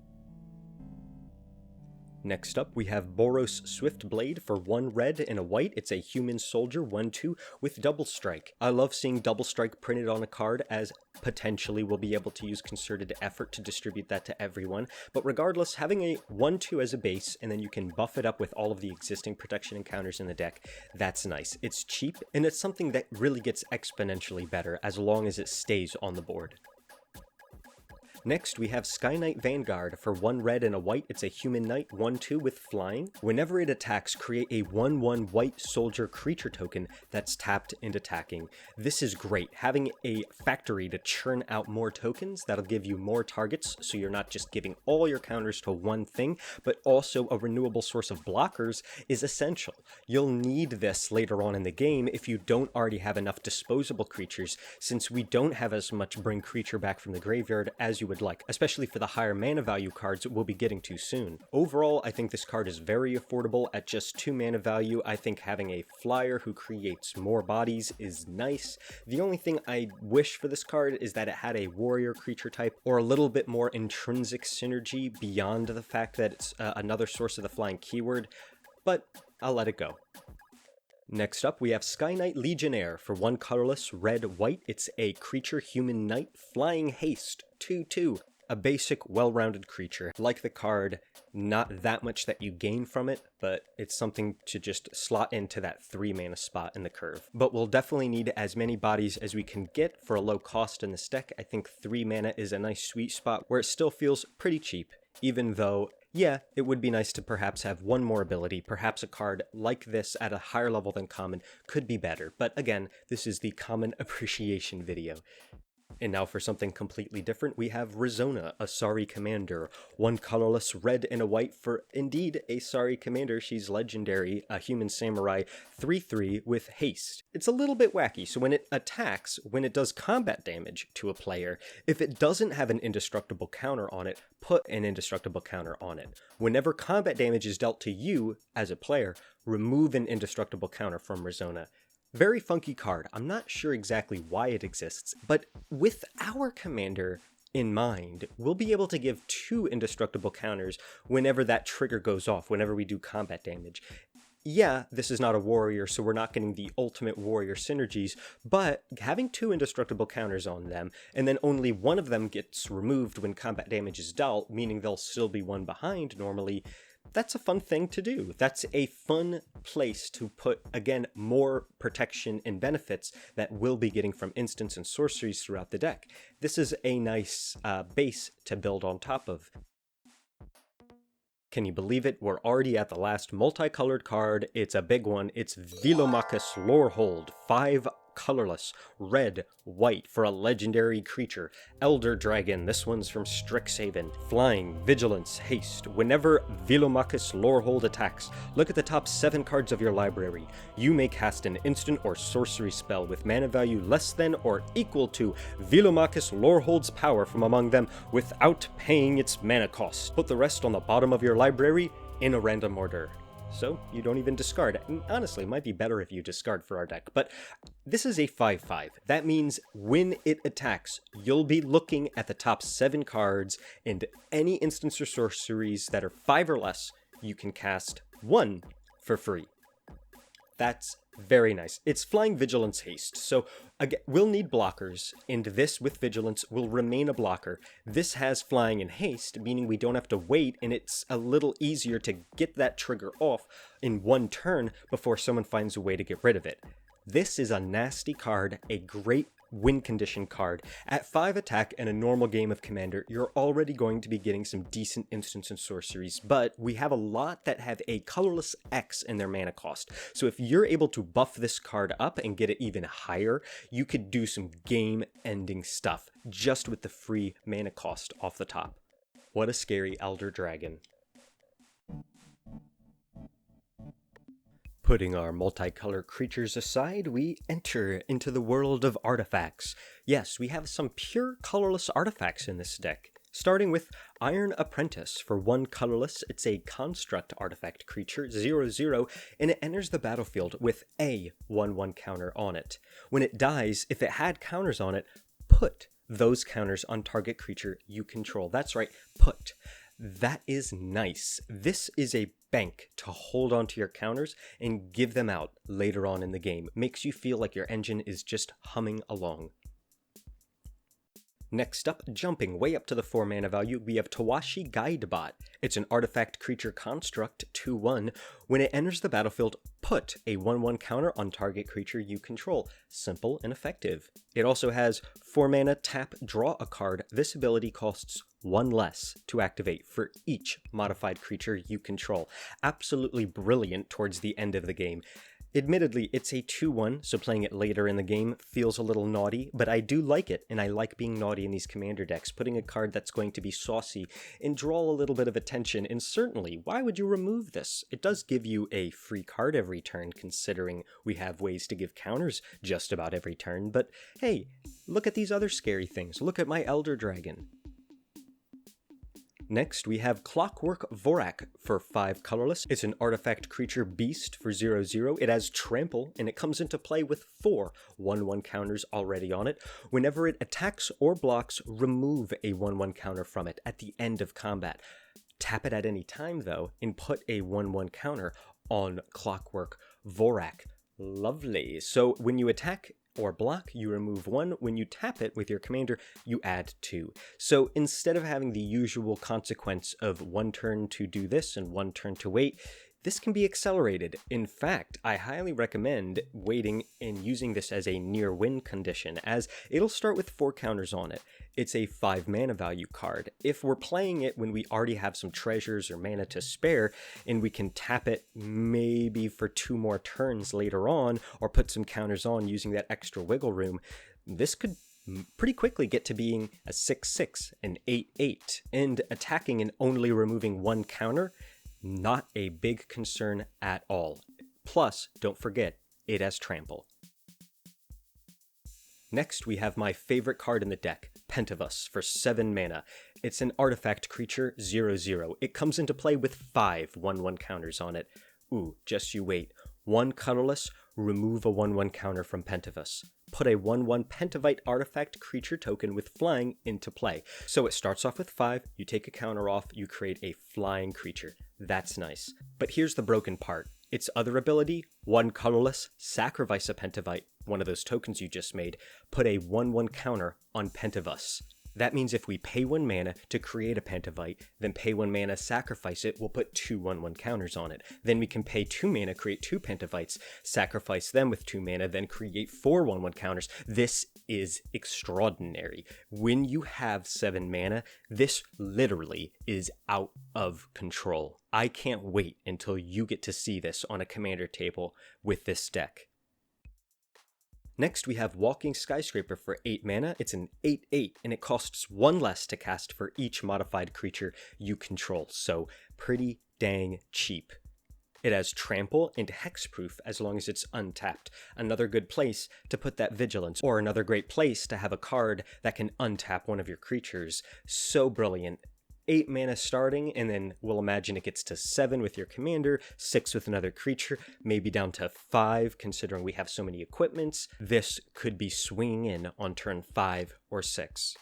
Next up, we have Boros Swiftblade for 1 red and a white. It's a human soldier, 1/2, with double strike. I love seeing double strike printed on a card, as potentially we'll be able to use concerted effort to distribute that to everyone. But regardless, having a 1/2 as a base, and then you can buff it up with all of the existing protection encounters in the deck, that's nice. It's cheap, and it's something that really gets exponentially better as long as it stays on the board. Next, we have Sky Knight Vanguard for 1 red and a white. It's a human knight, 1/2 with flying. Whenever it attacks, create a 1/1 white soldier creature token that's tapped and attacking. This is great. Having a factory to churn out more tokens, that'll give you more targets, so you're not just giving all your counters to one thing, but also a renewable source of blockers is essential. You'll need this later on in the game if you don't already have enough disposable creatures, since we don't have as much bring creature back from the graveyard as you would would like, especially for the higher mana value cards we'll be getting to soon. Overall, I think this card is very affordable at just 2 mana value. I think having a flyer who creates more bodies is nice. The only thing I wish for this card is that it had a warrior creature type, or a little bit more intrinsic synergy beyond the fact that it's another source of the flying keyword, but I'll let it go. Next up, we have Sky Knight Legionnaire for 1 colorless, red-white. It's a creature human knight, flying haste, 2/2. A basic, well-rounded creature. Like the card, not that much that you gain from it, but it's something to just slot into that 3 mana spot in the curve. But we'll definitely need as many bodies as we can get for a low cost in this deck. I think 3 mana is a nice sweet spot where it still feels pretty cheap, even though, yeah, it would be nice to perhaps have one more ability. Perhaps a card like this at a higher level than common could be better. But again, this is the common appreciation video. And now for something completely different, we have Rizona, a Sari commander. 1 colorless, red and a white for, indeed, a Sari commander. She's legendary, a human samurai, 3/3 with haste. It's a little bit wacky, so when it attacks, when it does combat damage to a player, if it doesn't have an indestructible counter on it, put an indestructible counter on it. Whenever combat damage is dealt to you, as a player, remove an indestructible counter from Rizona. Very funky card. I'm not sure exactly why it exists, but with our commander in mind, we'll be able to give 2 indestructible counters whenever that trigger goes off, whenever we do combat damage. Yeah, this is not a warrior, so we're not getting the ultimate warrior synergies, but having 2 indestructible counters on them, and then only one of them gets removed when combat damage is dealt, meaning they'll still be one behind normally, that's a fun thing to do. That's a fun place to put, again, more protection and benefits that we'll be getting from instants and sorceries throughout the deck. This is a nice base to build on top of. Can you believe it? We're already at the last multicolored card. It's a big one. It's Velomachus Lorehold, 5 colorless, red, white for a legendary creature. Elder Dragon, this one's from Strixhaven. Flying, vigilance, haste. Whenever Velomachus Lorehold attacks, look at the top 7 cards of your library. You may cast an instant or sorcery spell with mana value less than or equal to Velomachus Lorehold's power from among them without paying its mana cost. Put the rest on the bottom of your library in a random order. So you don't even discard. And honestly, it might be better if you discard for our deck, but this is a 5/5. That means when it attacks, you'll be looking at the top 7 cards, and any instants or sorceries that are 5 or less, you can cast 1 for free. That's very nice. It's flying, vigilance, haste. So again, we'll need blockers, and this with vigilance will remain a blocker. This has flying and haste, meaning we don't have to wait, and it's a little easier to get that trigger off in 1 turn before someone finds a way to get rid of it. This is a nasty card, a great win condition card. At 5 attack and a normal game of Commander, you're already going to be getting some decent instants and sorceries, but we have a lot that have a colorless X in their mana cost. So if you're able to buff this card up and get it even higher, you could do some game-ending stuff just with the free mana cost off the top. What a scary Elder Dragon. Putting our multicolored creatures aside, we enter into the world of artifacts. Yes, we have some pure colorless artifacts in this deck. Starting with Iron Apprentice. For 1 colorless, it's a construct artifact creature, 0/0, and it enters the battlefield with a 1/1 counter on it. When it dies, if it had counters on it, put those counters on target creature you control. That's right, put. That is nice. This is a bank to hold onto your counters and give them out later on in the game. Makes you feel like your engine is just humming along. Next up, jumping way up to the 4 mana value, we have Tawashi Guidebot. It's an artifact creature construct, 2/1. When it enters the battlefield, put a 1/1 counter on target creature you control. Simple and effective. It also has 4 mana, tap, draw a card. This ability costs 1 less to activate for each modified creature you control. Absolutely brilliant towards the end of the game. Admittedly, it's a 2/1, so playing it later in the game feels a little naughty, but I do like it, and I like being naughty in these commander decks, putting a card that's going to be saucy and draw a little bit of attention, and certainly, why would you remove this? It does give you a free card every turn, considering we have ways to give counters just about every turn, but hey, look at these other scary things. Look at my Elder Dragon. Next, we have Clockwork Vorak for 5 colorless. It's an artifact creature beast for 0/0. It has trample, and it comes into play with 4 1/1 counters already on it. Whenever it attacks or blocks, remove a 1/1 counter from it at the end of combat. Tap it at any time, though, and put a 1/1 counter on Clockwork Vorak. Lovely. So when you attack or block, you remove 1. When you tap it with your commander, you add 2. So instead of having the usual consequence of 1 turn to do this and 1 turn to wait, this can be accelerated. In fact, I highly recommend waiting and using this as a near win condition, as it'll start with 4 counters on it. It's a 5 mana value card. If we're playing it when we already have some treasures or mana to spare, and we can tap it maybe for 2 more turns later on, or put some counters on using that extra wiggle room, this could pretty quickly get to being a 6/6, an 8/8, and attacking and only removing 1 counter. Not a big concern at all. Plus, don't forget, it has trample. Next, we have my favorite card in the deck, Pentavus, for 7 mana. It's an artifact creature, 0/0. It comes into play with 5 1/1 counters on it. Ooh, just you wait. 1 colorless, remove a 1/1 counter from Pentavus. Put a 1/1 Pentavite artifact creature token with flying into play. So it starts off with 5, you take a counter off, you create a flying creature. That's nice. But here's the broken part. Its other ability, 1 colorless, sacrifice a Pentavite, one of those tokens you just made, put a 1/1 counter on Pentavus. That means if we pay 1 mana to create a Pentavite, then pay 1 mana, sacrifice it, we'll put 2 1/1 counters on it. Then we can pay 2 mana, create 2 Pentavites, sacrifice them with 2 mana, then create 4 1/1 counters. This is extraordinary. When you have 7 mana, this literally is out of control. I can't wait until you get to see this on a commander table with this deck. Next, we have Walking Skyscraper for 8 mana. It's an 8/8, and it costs 1 less to cast for each modified creature you control, so pretty dang cheap. It has trample and hexproof as long as it's untapped. Another good place to put that vigilance, or another great place to have a card that can untap one of your creatures. So brilliant. 8 mana starting, and then we'll imagine it gets to 7 with your commander, 6 with another creature, maybe down to 5 considering we have so many equipments. This could be swinging in on turn 5 or 6.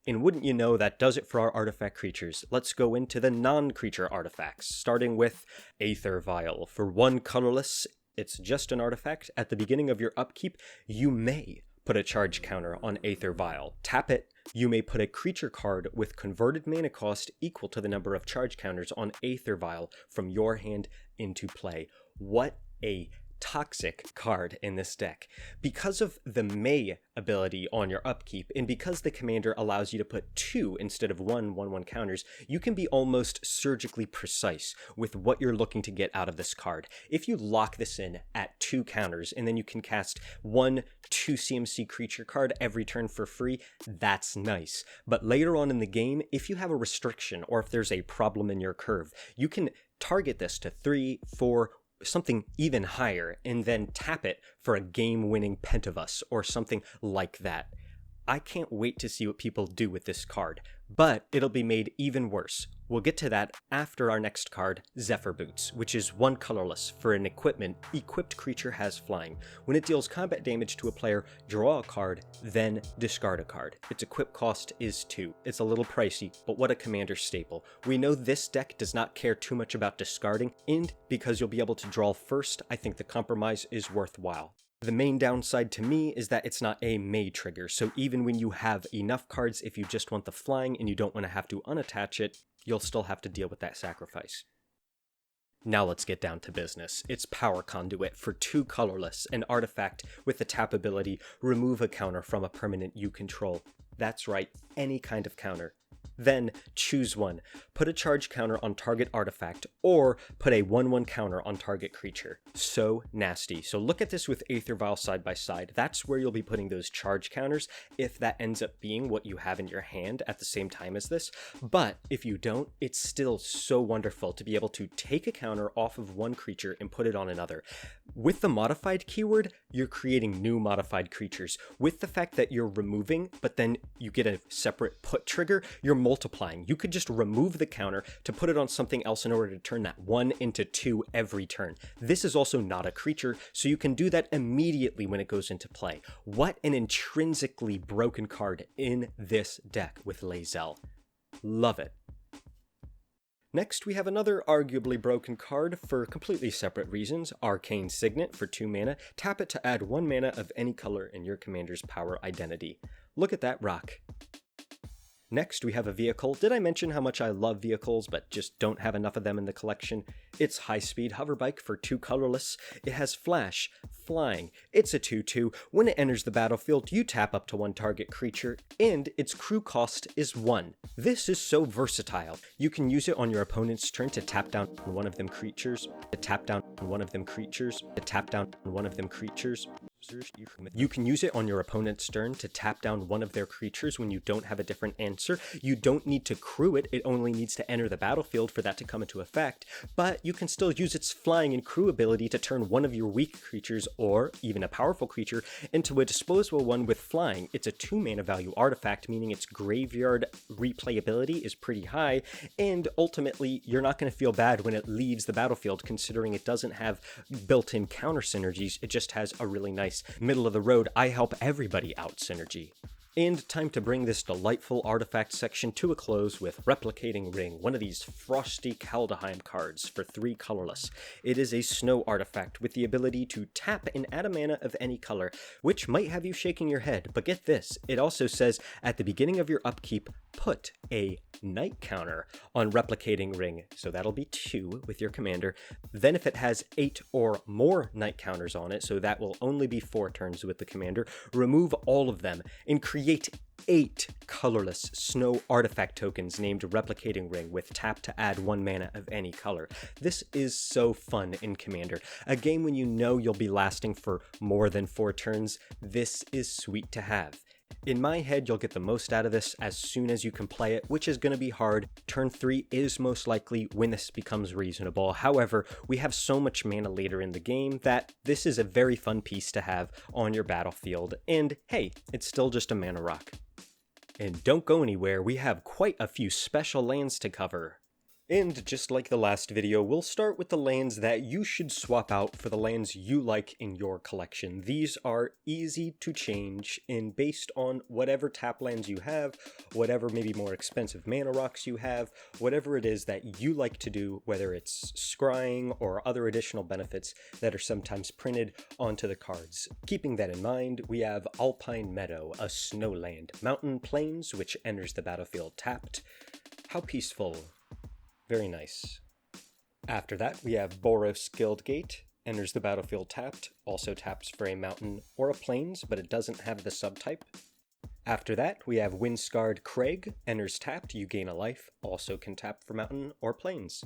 And wouldn't you know, that does it for our artifact creatures. Let's go into the non-creature artifacts, starting with Aether Vial. For 1 colorless, it's just an artifact. At the beginning of your upkeep, you may put a charge counter on Aether Vial. Tap it. You may put a creature card with converted mana cost equal to the number of charge counters on Aether Vial from your hand into play. What a toxic card in this deck. Because of the May ability on your upkeep, and because the commander allows you to put 2 instead of 1/1 counters, you can be almost surgically precise with what you're looking to get out of this card. If you lock this in at 2 counters, and then you can cast 1 2 CMC creature card every turn for free, that's nice. But later on in the game, if you have a restriction, or if there's a problem in your curve, you can target this to 3, 4, something even higher, and then tap it for a game-winning Pentavus or something like that. I can't wait to see what people do with this card, but it'll be made even worse. We'll get to that after our next card, Zephyr Boots, which is 1 colorless. For an equipped creature has flying. When it deals combat damage to a player, draw a card, then discard a card. Its equip cost is 2. It's a little pricey, but what a commander staple. We know this deck does not care too much about discarding, and because you'll be able to draw first, I think the compromise is worthwhile. The main downside to me is that it's not a May trigger, so even when you have enough cards, if you just want the flying and you don't want to have to unattach it, you'll still have to deal with that sacrifice. Now let's get down to business. It's Power Conduit for 2 colorless, an artifact with the tap ability, remove a counter from a permanent you control. That's right, any kind of counter. Then choose one. Put a charge counter on target artifact, or put a 1/1 counter on target creature. So nasty. So look at this with Aether Vial side by side. That's where you'll be putting those charge counters, if that ends up being what you have in your hand at the same time as this. But if you don't, it's still so wonderful to be able to take a counter off of one creature and put it on another. With the modified keyword, you're creating new modified creatures. With the fact that you're removing, but then you get a separate put trigger, you're multiplying. You could just remove the counter to put it on something else in order to turn that 1 into 2 every turn. This is also not a creature, so you can do that immediately when it goes into play. What an intrinsically broken card in this deck with Lae'zel. Love it. Next, we have another arguably broken card for completely separate reasons, Arcane Signet for 2 mana. Tap it to add 1 mana of any color in your commander's power identity. Look at that rock. Next, we have a vehicle. Did I mention how much I love vehicles, but just don't have enough of them in the collection? It's High-Speed Hoverbike for 2 colorless. It has Flash, Flying. It's a 2/2. When it enters the battlefield, you tap up to 1 target creature, and its crew cost is 1. This is so versatile. You can use it on your opponent's turn to tap down one of them creatures, to tap down one of them creatures, to tap down one of them creatures. You can use it on your opponent's turn to tap down one of their creatures when you don't have a different answer. You don't need to crew it, it only needs to enter the battlefield for that to come into effect, but you can still use its flying and crew ability to turn one of your weak creatures, or even a powerful creature, into a disposable one with flying. It's a 2 mana value artifact, meaning its graveyard replayability is pretty high, and ultimately you're not going to feel bad when it leaves the battlefield, considering it doesn't have built-in counter synergies, it just has a really nice middle of the road, I help everybody out synergy. And time to bring this delightful artifact section to a close with Replicating Ring, one of these frosty Kaldheim cards for 3 colorless. It is a snow artifact with the ability to tap and add a mana of any color, which might have you shaking your head, but get this, it also says at the beginning of your upkeep, put a night counter on Replicating Ring, so that'll be 2 with your commander. Then if it has 8 or more night counters on it, so that will only be 4 turns with the commander, remove all of them and create 8 colorless snow artifact tokens named Replicating Ring with tap to add 1 mana of any color. This is so fun in Commander. A game when you know you'll be lasting for more than 4 turns, this is sweet to have. In my head, you'll get the most out of this as soon as you can play it, which is going to be hard. Turn 3 is most likely when this becomes reasonable. However, we have so much mana later in the game that this is a very fun piece to have on your battlefield. And hey, it's still just a mana rock. And don't go anywhere, we have quite a few special lands to cover. And just like the last video, we'll start with the lands that you should swap out for the lands you like in your collection. These are easy to change, and based on whatever tap lands you have, whatever maybe more expensive mana rocks you have, whatever it is that you like to do, whether it's scrying or other additional benefits that are sometimes printed onto the cards. Keeping that in mind, we have Alpine Meadow, a snow land, Mountain Plains, which enters the battlefield tapped. How peaceful. Very nice. After that, we have Boros Guildgate, enters the battlefield tapped, also taps for a mountain or a plains, but it doesn't have the subtype. After that, we have Windscarred Craig, enters tapped, you gain a life, also can tap for mountain or plains.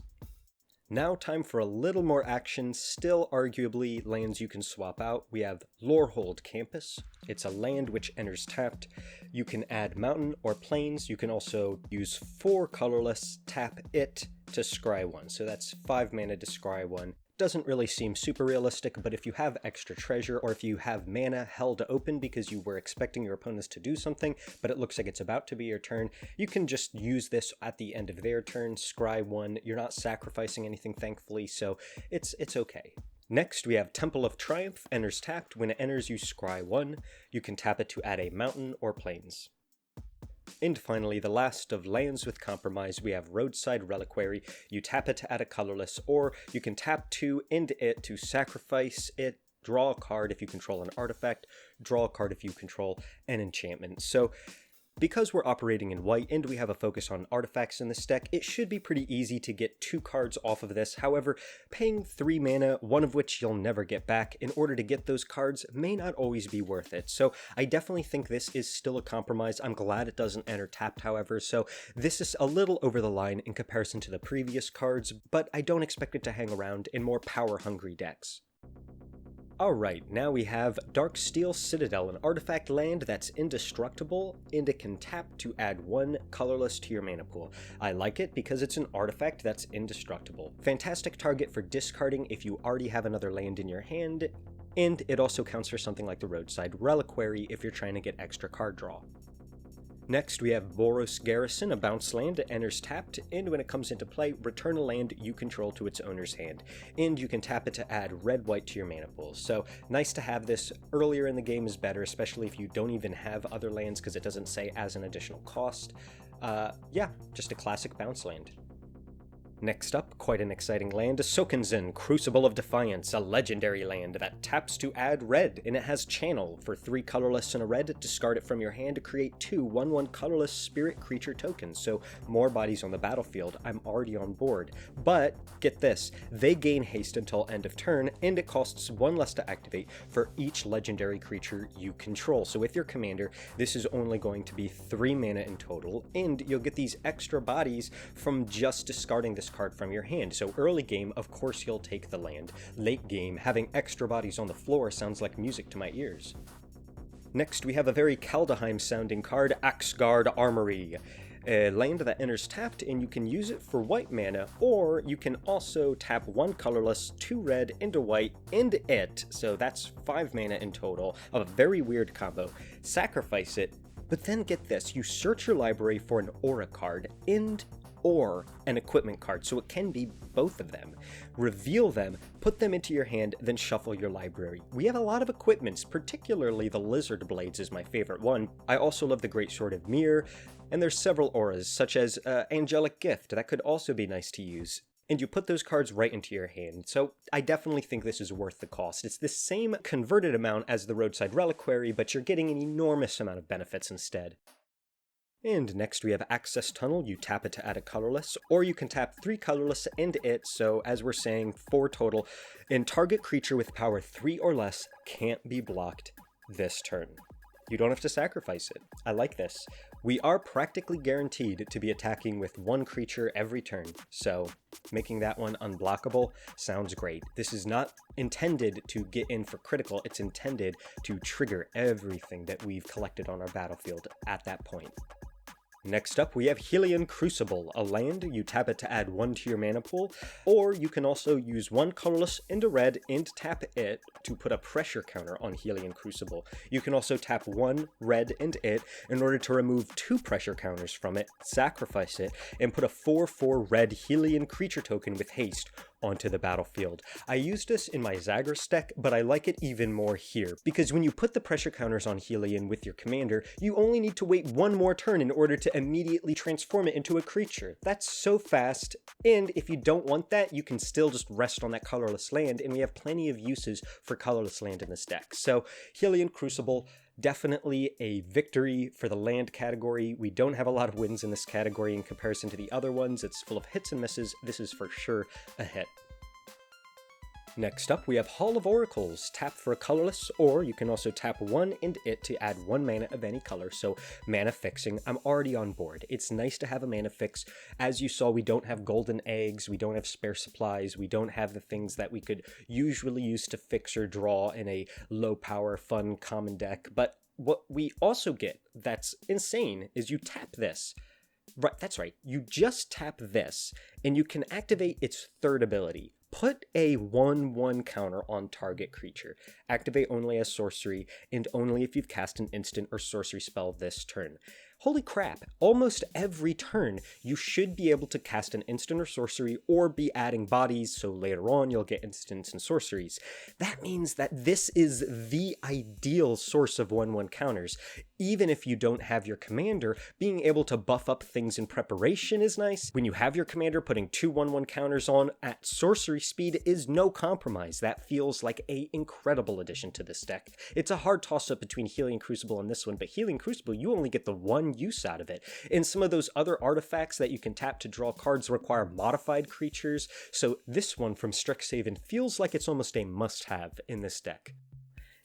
Now time for a little more action, still arguably lands you can swap out. We have Lorehold Campus. It's a land which enters tapped. You can add mountain or plains. You can also use 4 colorless, tap it to scry 1. So that's 5 mana to scry 1. Doesn't really seem super realistic, but if you have extra treasure or if you have mana held open because you were expecting your opponents to do something, but it looks like it's about to be your turn, you can just use this at the end of their turn, scry 1. You're not sacrificing anything, thankfully, so it's okay. Next, we have Temple of Triumph, enters tapped. When it enters, you scry 1. You can tap it to add a mountain or plains. And finally, the last of lands with compromise, we have Roadside Reliquary. You tap it to add a colorless, or you can tap 2 into it to sacrifice it, draw a card if you control an artifact, draw a card if you control an enchantment. So because we're operating in white and we have a focus on artifacts in this deck, it should be pretty easy to get 2 cards off of this. However, paying 3 mana, one of which you'll never get back, in order to get those cards may not always be worth it. So I definitely think this is still a compromise. I'm glad it doesn't enter tapped, however, so this is a little over the line in comparison to the previous cards, but I don't expect it to hang around in more power-hungry decks. Alright, now we have Darksteel Citadel, an artifact land that's indestructible, and it can tap to add 1 colorless to your mana pool. I like it because it's an artifact that's indestructible. Fantastic target for discarding if you already have another land in your hand, and it also counts for something like the Roadside Reliquary if you're trying to get extra card draw. Next, we have Boros Garrison, a bounce land that enters tapped, and when it comes into play, return a land you control to its owner's hand. And you can tap it to add red-white to your mana pool. So, nice to have this. Earlier in the game is better, especially if you don't even have other lands, because it doesn't say as an additional cost. Yeah, just a classic bounce land. Next up, quite an exciting land, Sokenzen, Crucible of Defiance, a legendary land that taps to add red, and it has Channel. For 3 colorless and a red, discard it from your hand to create 2 1/1 colorless spirit creature tokens, so more bodies on the battlefield. I'm already on board. But, get this, they gain haste until end of turn, and it costs 1 less to activate for each legendary creature you control. So with your commander, this is only going to be 3 mana in total, and you'll get these extra bodies from just discarding this card from your hand. So early game, of course you'll take the land. Late game, having extra bodies on the floor sounds like music to my ears. Next, we have a very Kaldheim sounding card, Axgard Armory. A land that enters tapped, and you can use it for white mana, or you can also tap 1 colorless, 2 red, into white, and it, so that's 5 mana in total, of a very weird combo. Sacrifice it, but then get this, you search your library for an aura card, or an equipment card, so it can be both of them. Reveal them, put them into your hand, then shuffle your library. We have a lot of equipments, particularly the Lizard Blades is my favorite one. I also love the Greatsword of Tyr, and there's several auras, such as Angelic Gift, that could also be nice to use. And you put those cards right into your hand, so I definitely think this is worth the cost. It's the same converted amount as the Roadside Reliquary, but you're getting an enormous amount of benefits instead. And next we have Access Tunnel. You tap it to add a colorless, or you can tap 3 colorless and it, so as we're saying, 4 total, and target creature with power 3 or less can't be blocked this turn. You don't have to sacrifice it. I like this. We are practically guaranteed to be attacking with 1 creature every turn, so making that one unblockable sounds great. This is not intended to get in for critical, it's intended to trigger everything that we've collected on our battlefield at that point. Next up, we have Hylian Crucible, a land. You tap it to add 1 to your mana pool, or you can also use 1 colorless and a red and tap it to put a pressure counter on Hylian Crucible. You can also tap 1 red and it in order to remove 2 pressure counters from it, sacrifice it, and put a 4/4 red Hylian creature token with haste onto the battlefield. I used this in my Zagreus deck, but I like it even more here, because when you put the pressure counters on Hylian with your commander, you only need to wait 1 more turn in order to immediately transform it into a creature. That's so fast, and if you don't want that, you can still just rest on that colorless land, and we have plenty of uses for colorless land in this deck. So, Hylian Crucible, definitely a victory for the land category. We don't have a lot of wins in this category in comparison to the other ones. It's full of hits and misses. This is for sure a hit. Next up, we have Hall of Oracles. Tap for a colorless, or you can also tap 1 and it to add 1 mana of any color, so mana fixing. I'm already on board. It's nice to have a mana fix. As you saw, we don't have golden eggs, we don't have spare supplies, we don't have the things that we could usually use to fix or draw in a low power, fun, common deck, but what we also get that's insane is you tap this. Right, that's right, you just tap this, and you can activate its 3rd ability. Put a 1/1 counter on target creature. Activate only as sorcery, and only if you've cast an instant or sorcery spell this turn. Holy crap, almost every turn you should be able to cast an instant or sorcery or be adding bodies, so later on you'll get instants and sorceries. That means that this is the ideal source of 1/1 counters. Even if you don't have your commander, being able to buff up things in preparation is nice. When you have your commander, putting 2 1/1 counters on at sorcery speed is no compromise. That feels like an incredible addition to this deck. It's a hard toss-up between Hylian Crucible and this one, but Hylian Crucible, you only get the 1 use out of it. And some of those other artifacts that you can tap to draw cards require modified creatures, so this one from Strixhaven feels like it's almost a must-have in this deck.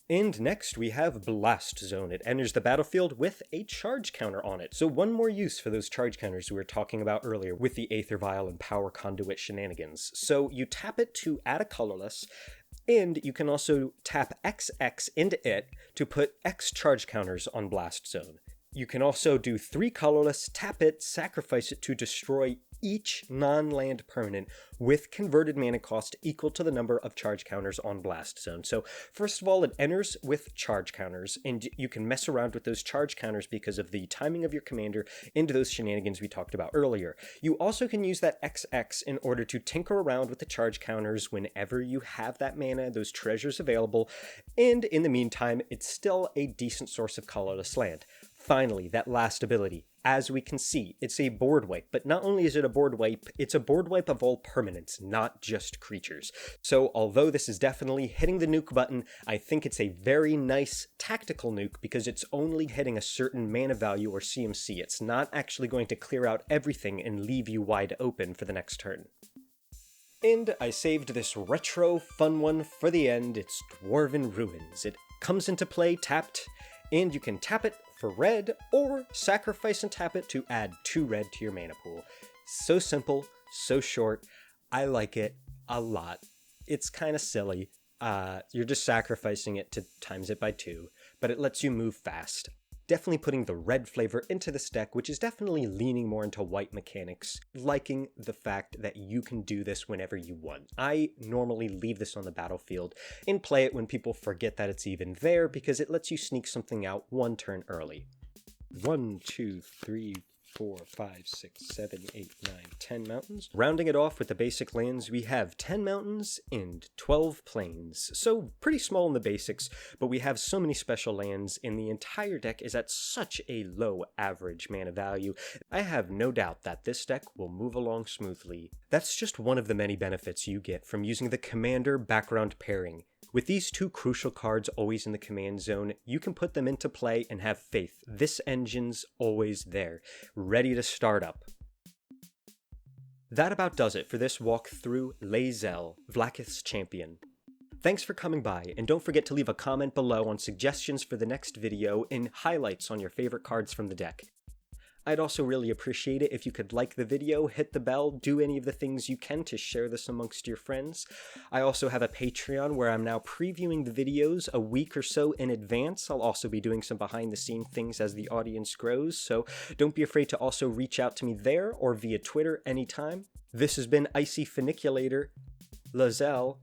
And next we have Blast Zone. It enters the battlefield with a charge counter on it. So one more use for those charge counters we were talking about earlier with the Aether Vial and Power Conduit shenanigans. So you tap it to add a colorless, and you can also tap XX into it to put X charge counters on Blast Zone. You can also do 3 colorless, tap it, sacrifice it to destroy each non-land permanent with converted mana cost equal to the number of charge counters on Blast Zone. So first of all, it enters with charge counters, and you can mess around with those charge counters because of the timing of your commander into those shenanigans we talked about earlier. You also can use that XX in order to tinker around with the charge counters whenever you have that mana, those treasures available, and in the meantime, it's still a decent source of colorless land. Finally, that last ability. As we can see, it's a board wipe, but not only is it a board wipe, it's a board wipe of all permanents, not just creatures. So although this is definitely hitting the nuke button, I think it's a very nice tactical nuke because it's only hitting a certain mana value or CMC. It's not actually going to clear out everything and leave you wide open for the next turn. And I saved this retro fun one for the end. It's Dwarven Ruins. It comes into play tapped, and you can tap it for red, or sacrifice and tap it to add 2 red to your mana pool. So simple, so short. I like it a lot. It's kind of silly. You're just sacrificing it to times it by 2, but it lets you move fast. Definitely putting the red flavor into this deck, which is definitely leaning more into white mechanics, liking the fact that you can do this whenever you want. I normally leave this on the battlefield and play it when people forget that it's even there because it lets you sneak something out 1 turn early. 1, 2, 3, 4, 5, 6, 7, 8, 9, 10 mountains. Rounding it off with the basic lands, we have 10 mountains and 12 plains. So pretty small in the basics, but we have so many special lands, and the entire deck is at such a low average mana value. I have no doubt that this deck will move along smoothly. That's just one of the many benefits you get from using the Commander background pairing. With these 2 crucial cards always in the command zone, you can put them into play and have faith. This engine's always there, ready to start up. That about does it for this walk through Lae'zel, Vlaakith's champion. Thanks for coming by, and don't forget to leave a comment below on suggestions for the next video and highlights on your favorite cards from the deck. I'd also really appreciate it if you could like the video, hit the bell, do any of the things you can to share this amongst your friends. I also have a Patreon where I'm now previewing the videos a week or so in advance. I'll also be doing some behind-the-scenes things as the audience grows, so don't be afraid to also reach out to me there or via Twitter anytime. This has been Icy Funiculator, Lae'zel.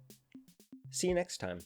See you next time.